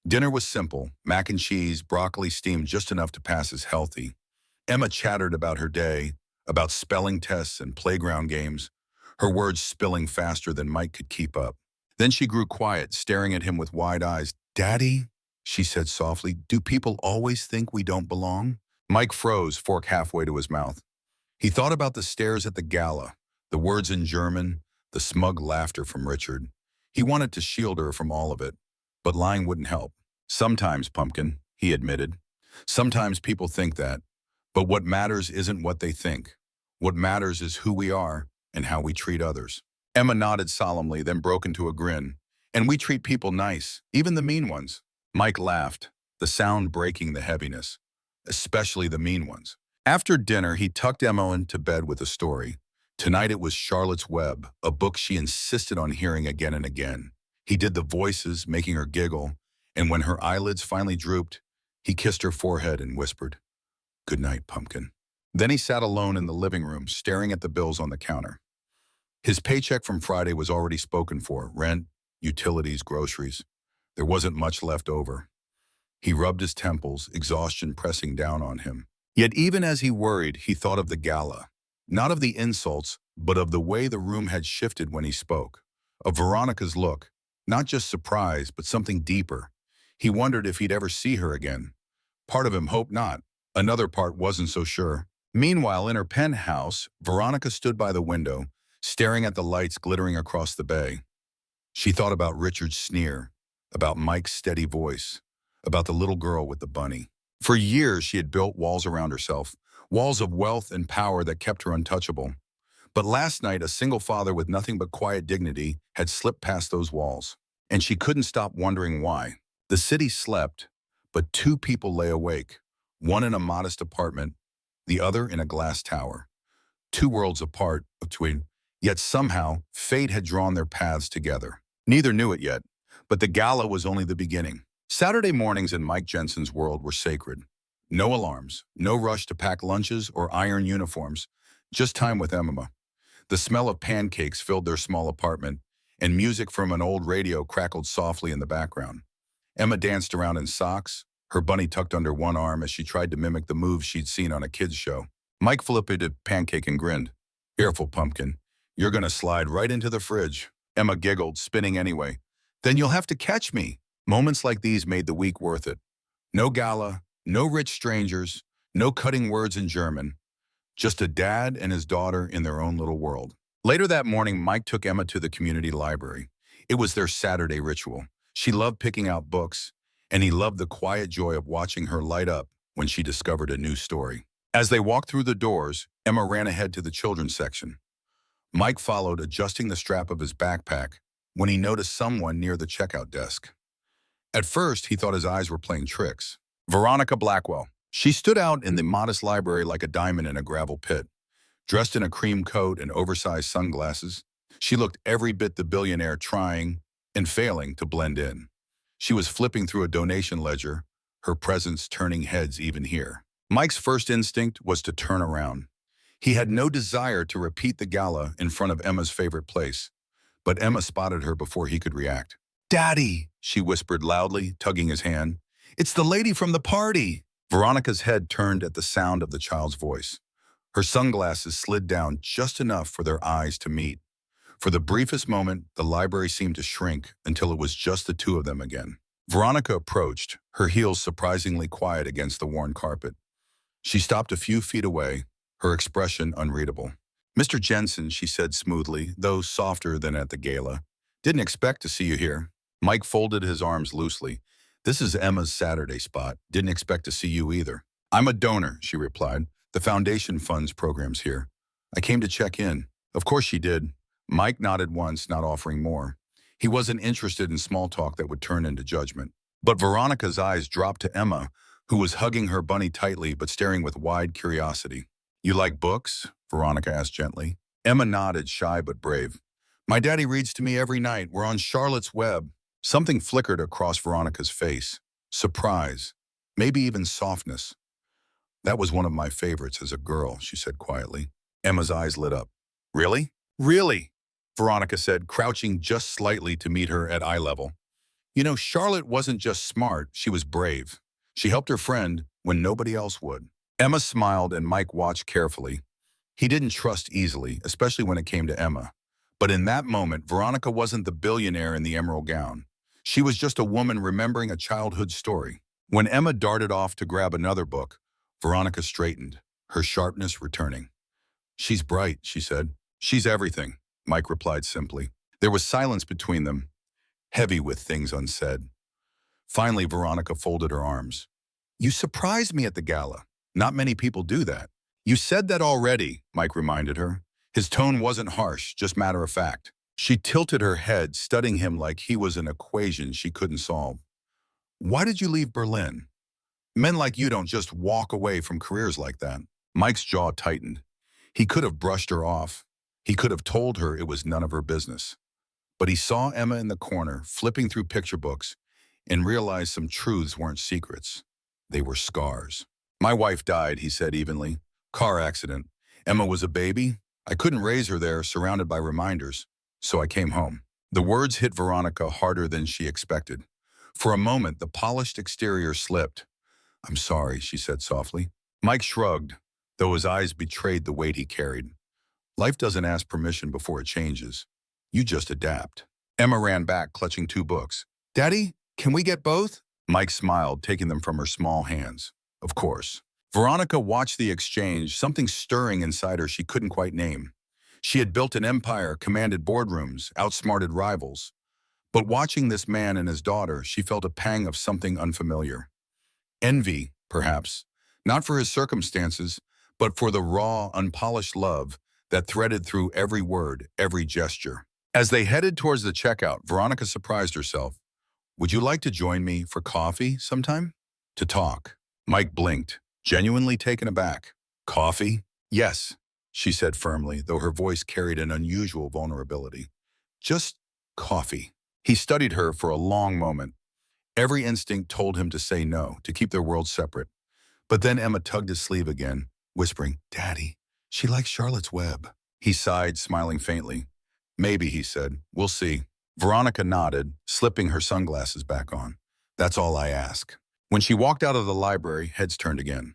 Dinner was simple, mac and cheese, broccoli steamed just enough to pass as healthy. Emma chattered about her day, about spelling tests and playground games, her words spilling faster than Mike could keep up. Then she grew quiet, staring at him with wide eyes. "Daddy," she said softly, "do people always think we don't belong?" Mike froze, fork halfway to his mouth. He thought about the stares at the gala, the words in German, the smug laughter from Richard. He wanted to shield her from all of it, but lying wouldn't help. "Sometimes, Pumpkin," he admitted. "Sometimes people think that, but what matters isn't what they think. What matters is who we are and how we treat others." Emma nodded solemnly, then broke into a grin. "And we treat people nice, even the mean ones." Mike laughed, the sound breaking the heaviness, especially the mean ones. After dinner, he tucked Emma into bed with a story. Tonight it was Charlotte's Web, a book she insisted on hearing again and again. He did the voices, making her giggle, and when her eyelids finally drooped, he kissed her forehead and whispered, "Good night, Pumpkin." Then he sat alone in the living room, staring at the bills on the counter. His paycheck from Friday was already spoken for: rent, utilities, groceries. There wasn't much left over. He rubbed his temples, exhaustion pressing down on him. Yet even as he worried, he thought of the gala. Not of the insults, but of the way the room had shifted when he spoke. Of Veronica's look, not just surprise, but something deeper. He wondered if he'd ever see her again. Part of him hoped not. Another part wasn't so sure. Meanwhile, in her penthouse, Veronica stood by the window, staring at the lights glittering across the bay. She thought about Richard's sneer, about Mike's steady voice, about the little girl with the bunny. For years, she had built walls around herself, walls of wealth and power that kept her untouchable. But last night, a single father with nothing but quiet dignity had slipped past those walls, and she couldn't stop wondering why. The city slept, but 2 people lay awake, one in a modest apartment, the other in a glass tower. 2 worlds apart, yet somehow fate had drawn their paths together. Neither knew it yet, but the gala was only the beginning. Saturday mornings in Mike Jensen's world were sacred. No alarms, no rush to pack lunches or iron uniforms, just time with Emma. The smell of pancakes filled their small apartment, and music from an old radio crackled softly in the background. Emma danced around in socks, her bunny tucked under one arm as she tried to mimic the moves she'd seen on a kid's show. Mike flipped a pancake and grinned. "Careful, Pumpkin. You're gonna slide right into the fridge." Emma giggled, spinning anyway. "Then you'll have to catch me." Moments like these made the week worth it. No gala, no rich strangers, no cutting words in German. Just a dad and his daughter in their own little world. Later that morning, Mike took Emma to the community library. It was their Saturday ritual. She loved picking out books, and he loved the quiet joy of watching her light up when she discovered a new story. As they walked through the doors, Emma ran ahead to the children's section. Mike followed, adjusting the strap of his backpack, when he noticed someone near the checkout desk. At first, he thought his eyes were playing tricks. Veronica Blackwell. She stood out in the modest library like a diamond in a gravel pit. Dressed in a cream coat and oversized sunglasses, she looked every bit the billionaire, trying and failing to blend in. She was flipping through a donation ledger, her presence turning heads even here. Mike's first instinct was to turn around. He had no desire to repeat the gala in front of Emma's favorite place, but Emma spotted her before he could react. "Daddy," she whispered loudly, tugging his hand. "It's the lady from the party." Veronica's head turned at the sound of the child's voice. Her sunglasses slid down just enough for their eyes to meet. For the briefest moment, the library seemed to shrink until it was just the 2 of them again. Veronica approached, her heels surprisingly quiet against the worn carpet. She stopped a few feet away, her expression unreadable. Mr. Jensen, she said smoothly, though softer than at the gala. Didn't expect to see you here. Mike folded his arms loosely. This is Emma's Saturday spot. Didn't expect to see you either. I'm a donor, she replied. The foundation funds programs here. I came to check in. Of course she did. Mike nodded once, not offering more. He wasn't interested in small talk that would turn into judgment. But Veronica's eyes dropped to Emma, who was hugging her bunny tightly but staring with wide curiosity. You like books? Veronica asked gently. Emma nodded, shy but brave. My daddy reads to me every night. We're on Charlotte's Web. Something flickered across Veronica's face. Surprise. Maybe even softness. That was one of my favorites as a girl, she said quietly. Emma's eyes lit up. Really? Really? Veronica said, crouching just slightly to meet her at eye level. You know, Charlotte wasn't just smart, she was brave. She helped her friend when nobody else would. Emma smiled and Mike watched carefully. He didn't trust easily, especially when it came to Emma. But in that moment, Veronica wasn't the billionaire in the emerald gown. She was just a woman remembering a childhood story. When Emma darted off to grab another book, Veronica straightened, her sharpness returning. She's bright, she said. She's everything, Mike replied simply. There was silence between them, heavy with things unsaid. Finally, Veronica folded her arms. You surprised me at the gala. Not many people do that. You said that already, Mike reminded her. His tone wasn't harsh, just matter of fact. She tilted her head, studying him like he was an equation she couldn't solve. Why did you leave Berlin? Men like you don't just walk away from careers like that. Mike's jaw tightened. He could have brushed her off. He could have told her it was none of her business. But he saw Emma in the corner, flipping through picture books, and realized some truths weren't secrets. They were scars. My wife died, he said evenly. Car accident. Emma was a baby. I couldn't raise her there, surrounded by reminders. So I came home. The words hit Veronica harder than she expected. For a moment, the polished exterior slipped. I'm sorry, she said softly. Mike shrugged, though his eyes betrayed the weight he carried. Life doesn't ask permission before it changes. You just adapt. Emma ran back, clutching two books. Daddy, can we get both? Mike smiled, taking them from her small hands. Of course. Veronica watched the exchange, something stirring inside her she couldn't quite name. She had built an empire, commanded boardrooms, outsmarted rivals. But watching this man and his daughter, she felt a pang of something unfamiliar. Envy, perhaps, not for his circumstances, but for the raw, unpolished love that threaded through every word, every gesture. As they headed towards the checkout, Veronica surprised herself. Would you like to join me for coffee sometime? To talk. Mike blinked, genuinely taken aback. Coffee? Yes, she said firmly, though her voice carried an unusual vulnerability. Just coffee. He studied her for a long moment. Every instinct told him to say no, to keep their worlds separate. But then Emma tugged his sleeve again, whispering, Daddy, she likes Charlotte's Web. He sighed, smiling faintly. Maybe, he said. We'll see. Veronica nodded, slipping her sunglasses back on. That's all I ask. When she walked out of the library, heads turned again.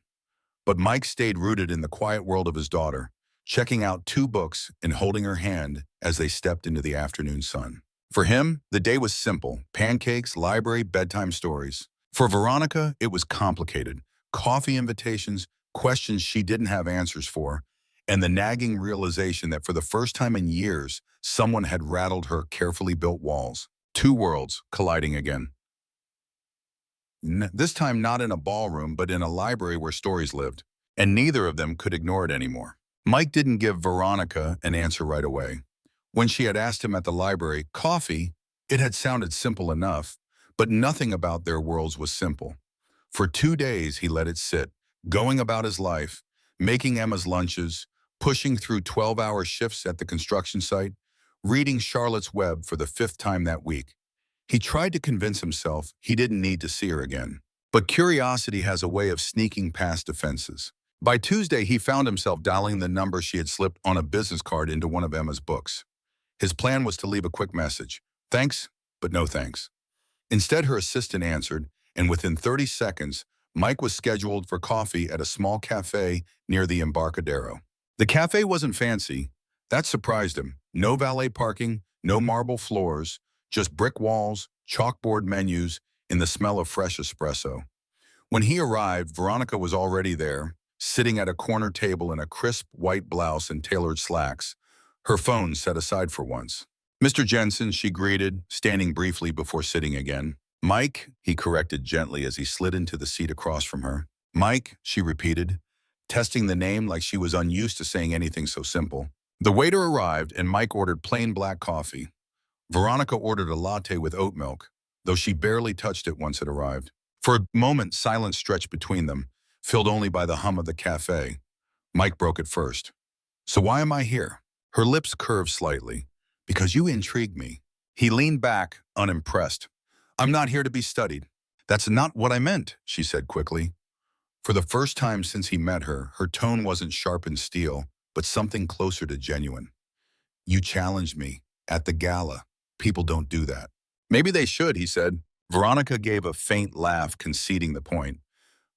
But Mike stayed rooted in the quiet world of his daughter, checking out two books and holding her hand as they stepped into the afternoon sun. For him, the day was simple. Pancakes, library, bedtime stories. For Veronica, it was complicated. Coffee invitations, questions she didn't have answers for, and the nagging realization that for the first time in years, someone had rattled her carefully built walls. Two worlds colliding again. This time not in a ballroom, but in a library where stories lived. And neither of them could ignore it anymore. Mike didn't give Veronica an answer right away. When she had asked him at the library, coffee, it had sounded simple enough, but nothing about their worlds was simple. For 2 days, he let it sit, going about his life, making Emma's lunches, pushing through 12-hour shifts at the construction site, reading Charlotte's Web for the 5th time that week. He tried to convince himself he didn't need to see her again. But curiosity has a way of sneaking past defenses. By Tuesday, he found himself dialing the number she had slipped on a business card into one of Emma's books. His plan was to leave a quick message. Thanks, but no thanks. Instead, her assistant answered, and within 30 seconds, Mike was scheduled for coffee at a small cafe near the Embarcadero. The cafe wasn't fancy. That surprised him. No valet parking, no marble floors, just brick walls, chalkboard menus, and the smell of fresh espresso. When he arrived, Veronica was already there, sitting at a corner table in a crisp white blouse and tailored slacks, her phone set aside for once. Mr. Jensen, she greeted, standing briefly before sitting again. Mike, he corrected gently as he slid into the seat across from her. Mike, she repeated, testing the name like she was unused to saying anything so simple. The waiter arrived and Mike ordered plain black coffee. Veronica ordered a latte with oat milk, though she barely touched it once it arrived. For a moment, silence stretched between them, filled only by the hum of the cafe. Mike broke it first. So why am I here? Her lips curved slightly. Because you intrigue me. He leaned back, unimpressed. I'm not here to be studied. That's not what I meant, she said quickly. For the first time since he met her, her tone wasn't sharpened steel, but something closer to genuine. You challenged me. At the gala. People don't do that. Maybe they should, he said. Veronica gave a faint laugh, conceding the point.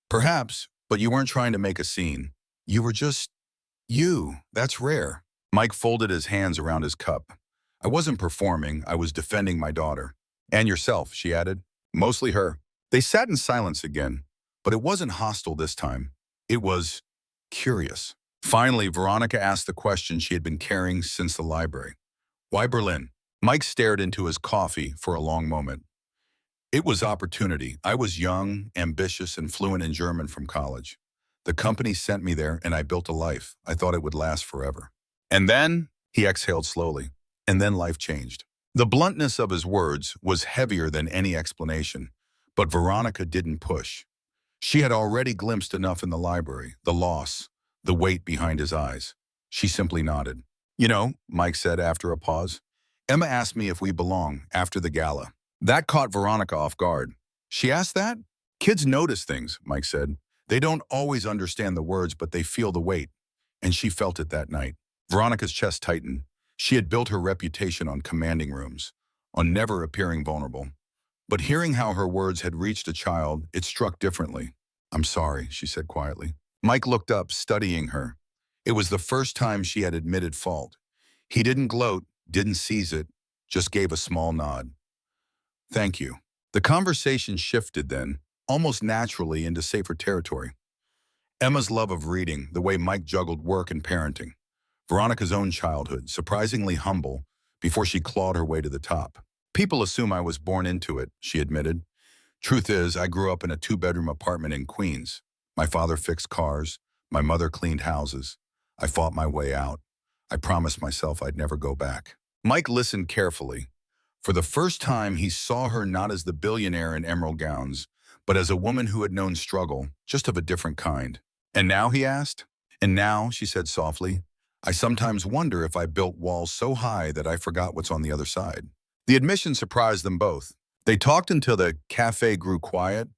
Perhaps, but you weren't trying to make a scene. You were just you. That's rare. Mike folded his hands around his cup. I wasn't performing, I was defending my daughter. And yourself, she added. Mostly her. They sat in silence again, but it wasn't hostile this time. It was curious. Finally, Veronica asked the question she had been carrying since the library. Why Berlin? Mike stared into his coffee for a long moment. It was opportunity. I was young, ambitious, and fluent in German from college. The company sent me there and I built a life. I thought it would last forever. And then, he exhaled slowly, and then life changed. The bluntness of his words was heavier than any explanation, but Veronica didn't push. She had already glimpsed enough in the library, the loss, the weight behind his eyes. She simply nodded. You know, Mike said after a pause, Emma asked me if we belong after the gala. That caught Veronica off guard. She asked that? Kids notice things, Mike said. They don't always understand the words, but they feel the weight. And she felt it that night. Veronica's chest tightened. She had built her reputation on commanding rooms, on never appearing vulnerable. But hearing how her words had reached a child, it struck differently. I'm sorry, she said quietly. Mike looked up, studying her. It was the first time she had admitted fault. He didn't gloat, didn't seize it, just gave a small nod. Thank you. The conversation shifted then, almost naturally, into safer territory. Emma's love of reading, the way Mike juggled work and parenting. Veronica's own childhood, surprisingly humble, before she clawed her way to the top. People assume I was born into it, she admitted. Truth is, I grew up in a 2-bedroom apartment in Queens. My father fixed cars. My mother cleaned houses. I fought my way out. I promised myself I'd never go back. Mike listened carefully. For the first time, he saw her not as the billionaire in emerald gowns, but as a woman who had known struggle, just of a different kind. And now, he asked? And now, she said softly, I sometimes wonder if I built walls so high that I forgot what's on the other side. The admission surprised them both. They talked until the cafe grew quiet,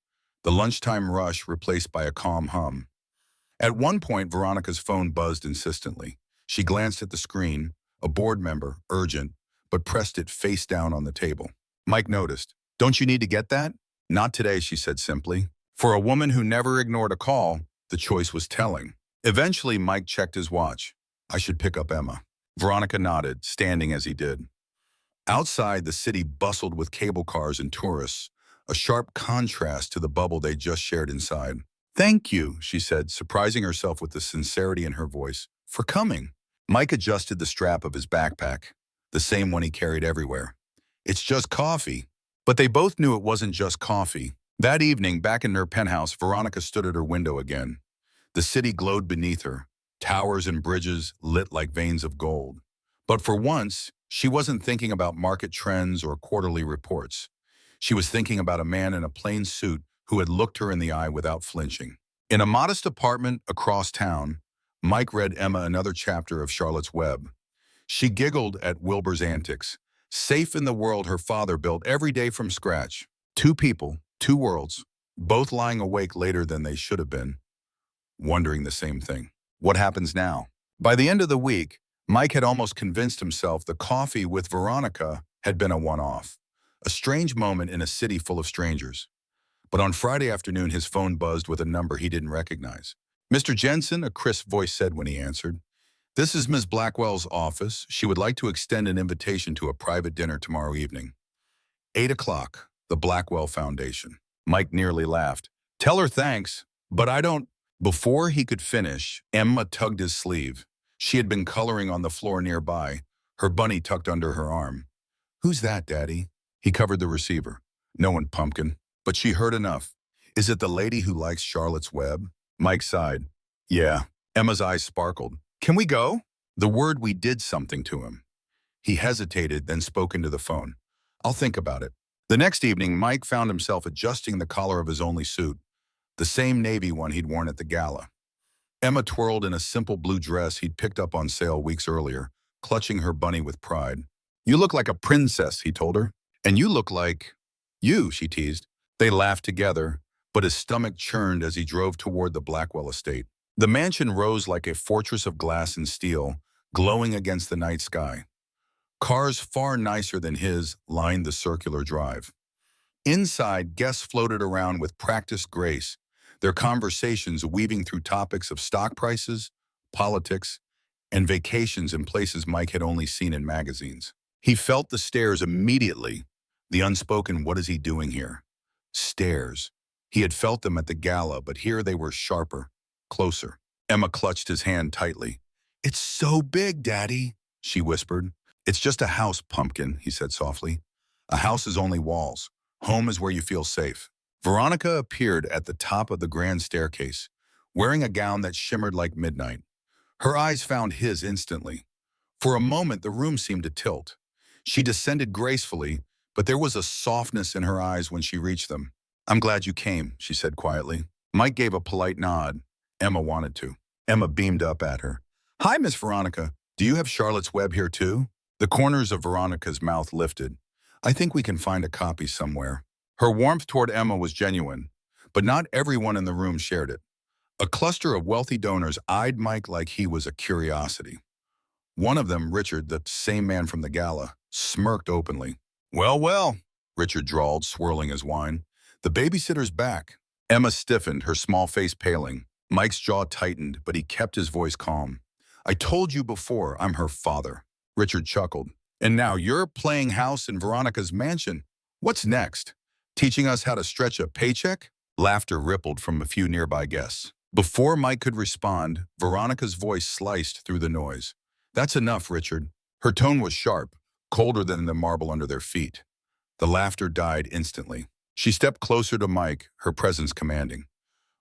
the lunchtime rush replaced by a calm hum. At one point, Veronica's phone buzzed insistently. She glanced at the screen, a board member, urgent, but pressed it face down on the table. Mike noticed. Don't you need to get that? Not today, she said simply. For a woman who never ignored a call, the choice was telling. Eventually, Mike checked his watch. I should pick up Emma. Veronica nodded, standing as he did. Outside, the city bustled with cable cars and tourists, a sharp contrast to the bubble they just shared inside. Thank you, she said, surprising herself with the sincerity in her voice, for coming. Mike adjusted the strap of his backpack, the same one he carried everywhere. It's just coffee. But they both knew it wasn't just coffee. That evening, back in her penthouse, Veronica stood at her window again. The city glowed beneath her, towers and bridges lit like veins of gold. But for once, she wasn't thinking about market trends or quarterly reports. She was thinking about a man in a plain suit who had looked her in the eye without flinching. In a modest apartment across town, Mike read Emma another chapter of Charlotte's Web. She giggled at Wilbur's antics, safe in the world her father built every day from scratch. 2 people, 2 worlds, both lying awake later than they should have been, wondering the same thing. What happens now? By the end of the week, Mike had almost convinced himself the coffee with Veronica had been a one-off, a strange moment in a city full of strangers. But on Friday afternoon, his phone buzzed with a number he didn't recognize. Mr. Jensen, a crisp voice said when he answered. This is Ms. Blackwell's office. She would like to extend an invitation to a private dinner tomorrow evening. 8 o'clock, the Blackwell Foundation. Mike nearly laughed. Tell her thanks, but I don't. Before he could finish, Emma tugged his sleeve. She had been coloring on the floor nearby, her bunny tucked under her arm. "Who's that, Daddy?" He covered the receiver. "No one, Pumpkin." But she heard enough. "Is it the lady who likes Charlotte's Web?" Mike sighed. "Yeah." Emma's eyes sparkled. "Can we go?" The word "we" did something to him. He hesitated, then spoke into the phone. "I'll think about it." The next evening, Mike found himself adjusting the collar of his only suit, the same navy one he'd worn at the gala. Emma twirled in a simple blue dress he'd picked up on sale weeks earlier, clutching her bunny with pride. "You look like a princess," he told her. "And you look like you," she teased. They laughed together, but his stomach churned as he drove toward the Blackwell estate. The mansion rose like a fortress of glass and steel, glowing against the night sky. Cars far nicer than his lined the circular drive. Inside, guests floated around with practiced grace, their conversations weaving through topics of stock prices, politics, and vacations in places Mike had only seen in magazines. He felt the stares immediately, the unspoken "what is he doing here?" stares. He had felt them at the gala, but here they were sharper, closer. Emma clutched his hand tightly. "It's so big, Daddy," she whispered. "It's just a house, Pumpkin," he said softly. "A house is only walls. Home is where you feel safe." Veronica appeared at the top of the grand staircase, wearing a gown that shimmered like midnight. Her eyes found his instantly. For a moment, the room seemed to tilt. She descended gracefully, but there was a softness in her eyes when she reached them. "I'm glad you came," she said quietly. Mike gave a polite nod. Emma wanted to. Emma beamed up at her. "Hi, Miss Veronica. Do you have Charlotte's Web here too?" The corners of Veronica's mouth lifted. "I think we can find a copy somewhere." Her warmth toward Emma was genuine, but not everyone in the room shared it. A cluster of wealthy donors eyed Mike like he was a curiosity. One of them, Richard, the same man from the gala, smirked openly. "Well, well," Richard drawled, swirling his wine. "The babysitter's back." Emma stiffened, her small face paling. Mike's jaw tightened, but he kept his voice calm. "I told you before, I'm her father." Richard chuckled. "And now you're playing house in Veronica's mansion. What's next? Teaching us how to stretch a paycheck?" Laughter rippled from a few nearby guests. Before Mike could respond, Veronica's voice sliced through the noise. "That's enough, Richard." Her tone was sharp, colder than the marble under their feet. The laughter died instantly. She stepped closer to Mike, her presence commanding.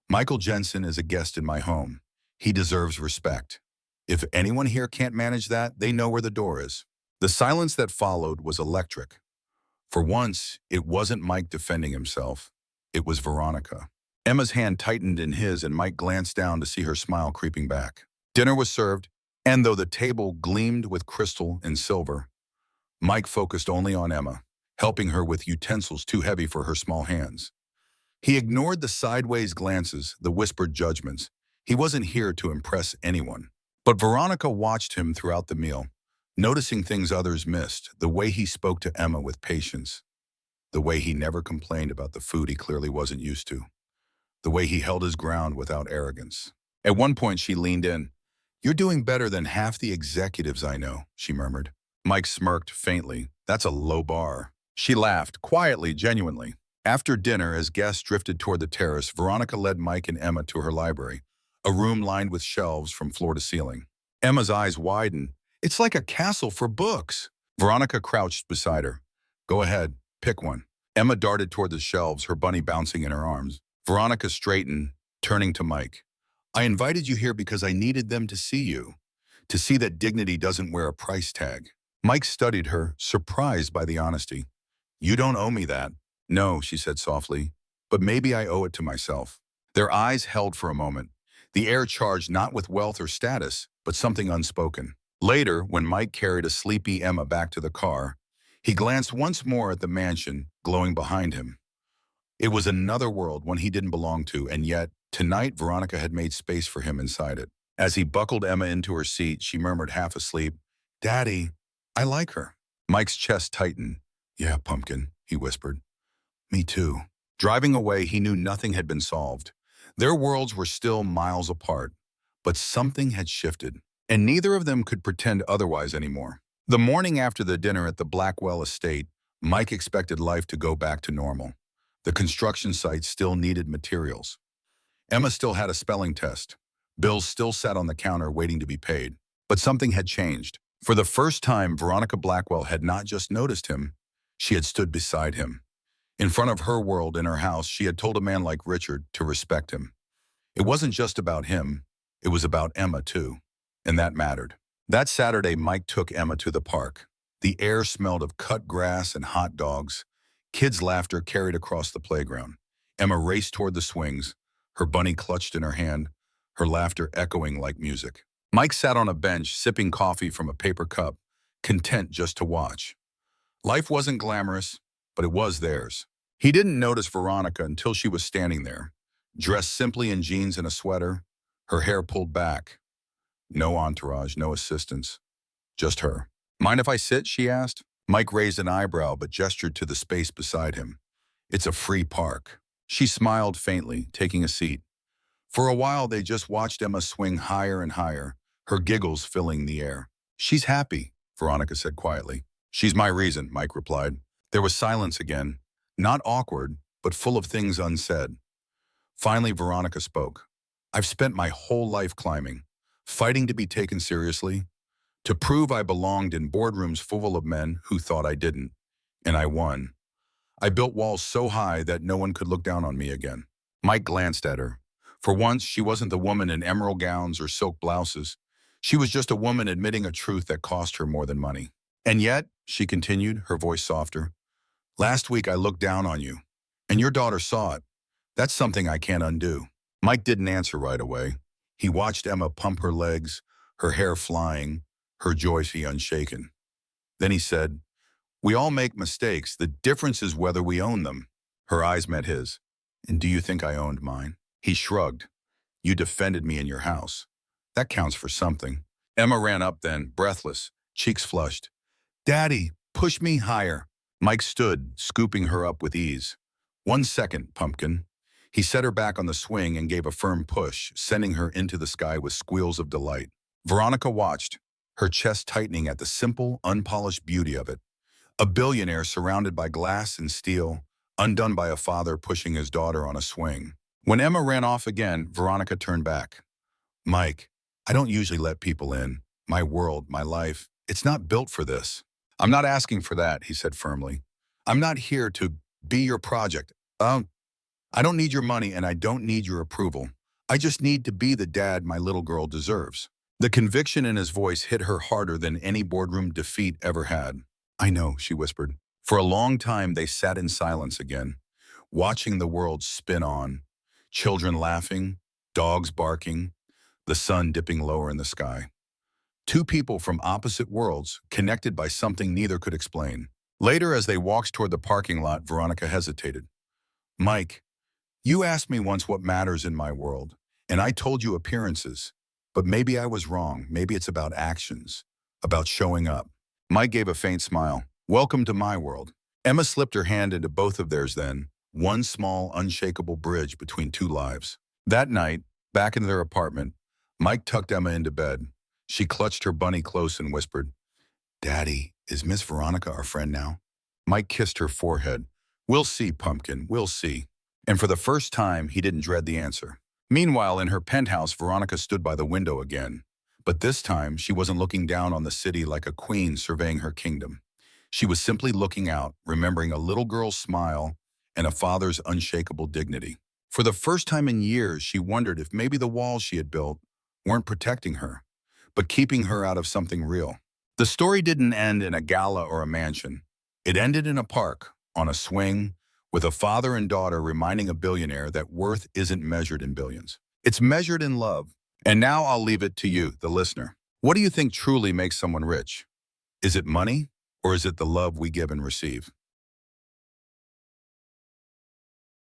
"Michael Jensen is a guest in my home. He deserves respect. If anyone here can't manage that, they know where the door is." The silence that followed was electric. For once, it wasn't Mike defending himself. It was Veronica. Emma's hand tightened in his, and Mike glanced down to see her smile creeping back. Dinner was served, and though the table gleamed with crystal and silver, Mike focused only on Emma, helping her with utensils too heavy for her small hands. He ignored the sideways glances, the whispered judgments. He wasn't here to impress anyone. But Veronica watched him throughout the meal, noticing things others missed, the way he spoke to Emma with patience, the way he never complained about the food he clearly wasn't used to, the way he held his ground without arrogance. At one point, she leaned in. "You're doing better than half the executives I know," she murmured. Mike smirked faintly. "That's a low bar." She laughed, quietly, genuinely. After dinner, as guests drifted toward the terrace, Veronica led Mike and Emma to her library, a room lined with shelves from floor to ceiling. Emma's eyes widened. "It's like a castle for books." Veronica crouched beside her. "Go ahead, pick one." Emma darted toward the shelves, her bunny bouncing in her arms. Veronica straightened, turning to Mike. "I invited you here because I needed them to see you, to see that dignity doesn't wear a price tag." Mike studied her, surprised by the honesty. "You don't owe me that." "No," she said softly, "but maybe I owe it to myself." Their eyes held for a moment, the air charged not with wealth or status, but something unspoken. Later, when Mike carried a sleepy Emma back to the car, he glanced once more at the mansion, glowing behind him. It was another world, one he didn't belong to, and yet, tonight Veronica had made space for him inside it. As he buckled Emma into her seat, she murmured half asleep, "Daddy, I like her." Mike's chest tightened. "Yeah, Pumpkin," he whispered. "Me too." Driving away, he knew nothing had been solved. Their worlds were still miles apart, but something had shifted, and neither of them could pretend otherwise anymore. The morning after the dinner at the Blackwell estate, Mike expected life to go back to normal. The construction site still needed materials. Emma still had a spelling test. Bills still sat on the counter waiting to be paid. But something had changed. For the first time, Veronica Blackwell had not just noticed him, she had stood beside him. In front of her world in her house, she had told a man like Richard to respect him. It wasn't just about him, it was about Emma too. And that mattered. That Saturday, Mike took Emma to the park. The air smelled of cut grass and hot dogs. Kids' laughter carried across the playground. Emma raced toward the swings, her bunny clutched in her hand, her laughter echoing like music. Mike sat on a bench, sipping coffee from a paper cup, content just to watch. Life wasn't glamorous, but it was theirs. He didn't notice Veronica until she was standing there, dressed simply in jeans and a sweater, her hair pulled back. No entourage, no assistants, just her. "Mind if I sit?" she asked. Mike raised an eyebrow but gestured to the space beside him. "It's a free park." She smiled faintly, taking a seat. For a while, they just watched Emma swing higher and higher, her giggles filling the air. "She's happy," Veronica said quietly. "She's my reason," Mike replied. There was silence again, not awkward, but full of things unsaid. Finally, Veronica spoke. "I've spent my whole life climbing, fighting to be taken seriously, to prove I belonged in boardrooms full of men who thought I didn't. And I won. I built walls so high that no one could look down on me again." Mike glanced at her. For once, she wasn't the woman in emerald gowns or silk blouses. She was just a woman admitting a truth that cost her more than money. "And yet," she continued, her voice softer, "last week I looked down on you, and your daughter saw it. That's something I can't undo." Mike didn't answer right away. He watched Emma pump her legs, her hair flying, her joy unshaken. Then he said, "We all make mistakes. The difference is whether we own them." Her eyes met his. "And do you think I owned mine?" He shrugged. "You defended me in your house. That counts for something." Emma ran up then, breathless, cheeks flushed. "Daddy, push me higher." Mike stood, scooping her up with ease. "1 second, pumpkin." He set her back on the swing and gave a firm push, sending her into the sky with squeals of delight. Veronica watched, her chest tightening at the simple, unpolished beauty of it. A billionaire surrounded by glass and steel, undone by a father pushing his daughter on a swing. When Emma ran off again, Veronica turned back. "Mike, I don't usually let people in. My world, my life, it's not built for this." "I'm not asking for that," he said firmly. "I'm not here to be your project. I don't need your money and I don't need your approval. I just need to be the dad my little girl deserves." The conviction in his voice hit her harder than any boardroom defeat ever had. "I know," she whispered. For a long time, they sat in silence again, watching the world spin on. Children laughing, dogs barking, the sun dipping lower in the sky. Two people from opposite worlds, connected by something neither could explain. Later, as they walked toward the parking lot, Veronica hesitated. "Mike, you asked me once what matters in my world, and I told you appearances. But maybe I was wrong. Maybe it's about actions, about showing up." Mike gave a faint smile. "Welcome to my world." Emma slipped her hand into both of theirs then, one small, unshakable bridge between two lives. That night, back in their apartment, Mike tucked Emma into bed. She clutched her bunny close and whispered, "Daddy, is Miss Veronica our friend now?" Mike kissed her forehead. "We'll see, pumpkin, we'll see." And for the first time, he didn't dread the answer. Meanwhile, in her penthouse, Veronica stood by the window again. But this time, she wasn't looking down on the city like a queen surveying her kingdom. She was simply looking out, remembering a little girl's smile and a father's unshakable dignity. For the first time in years, she wondered if maybe the walls she had built weren't protecting her, but keeping her out of something real. The story didn't end in a gala or a mansion. It ended in a park, on a swing, with a father and daughter reminding a billionaire that worth isn't measured in billions. It's measured in love. And now I'll leave it to you, the listener. What do you think truly makes someone rich? Is it money, or is it the love we give and receive?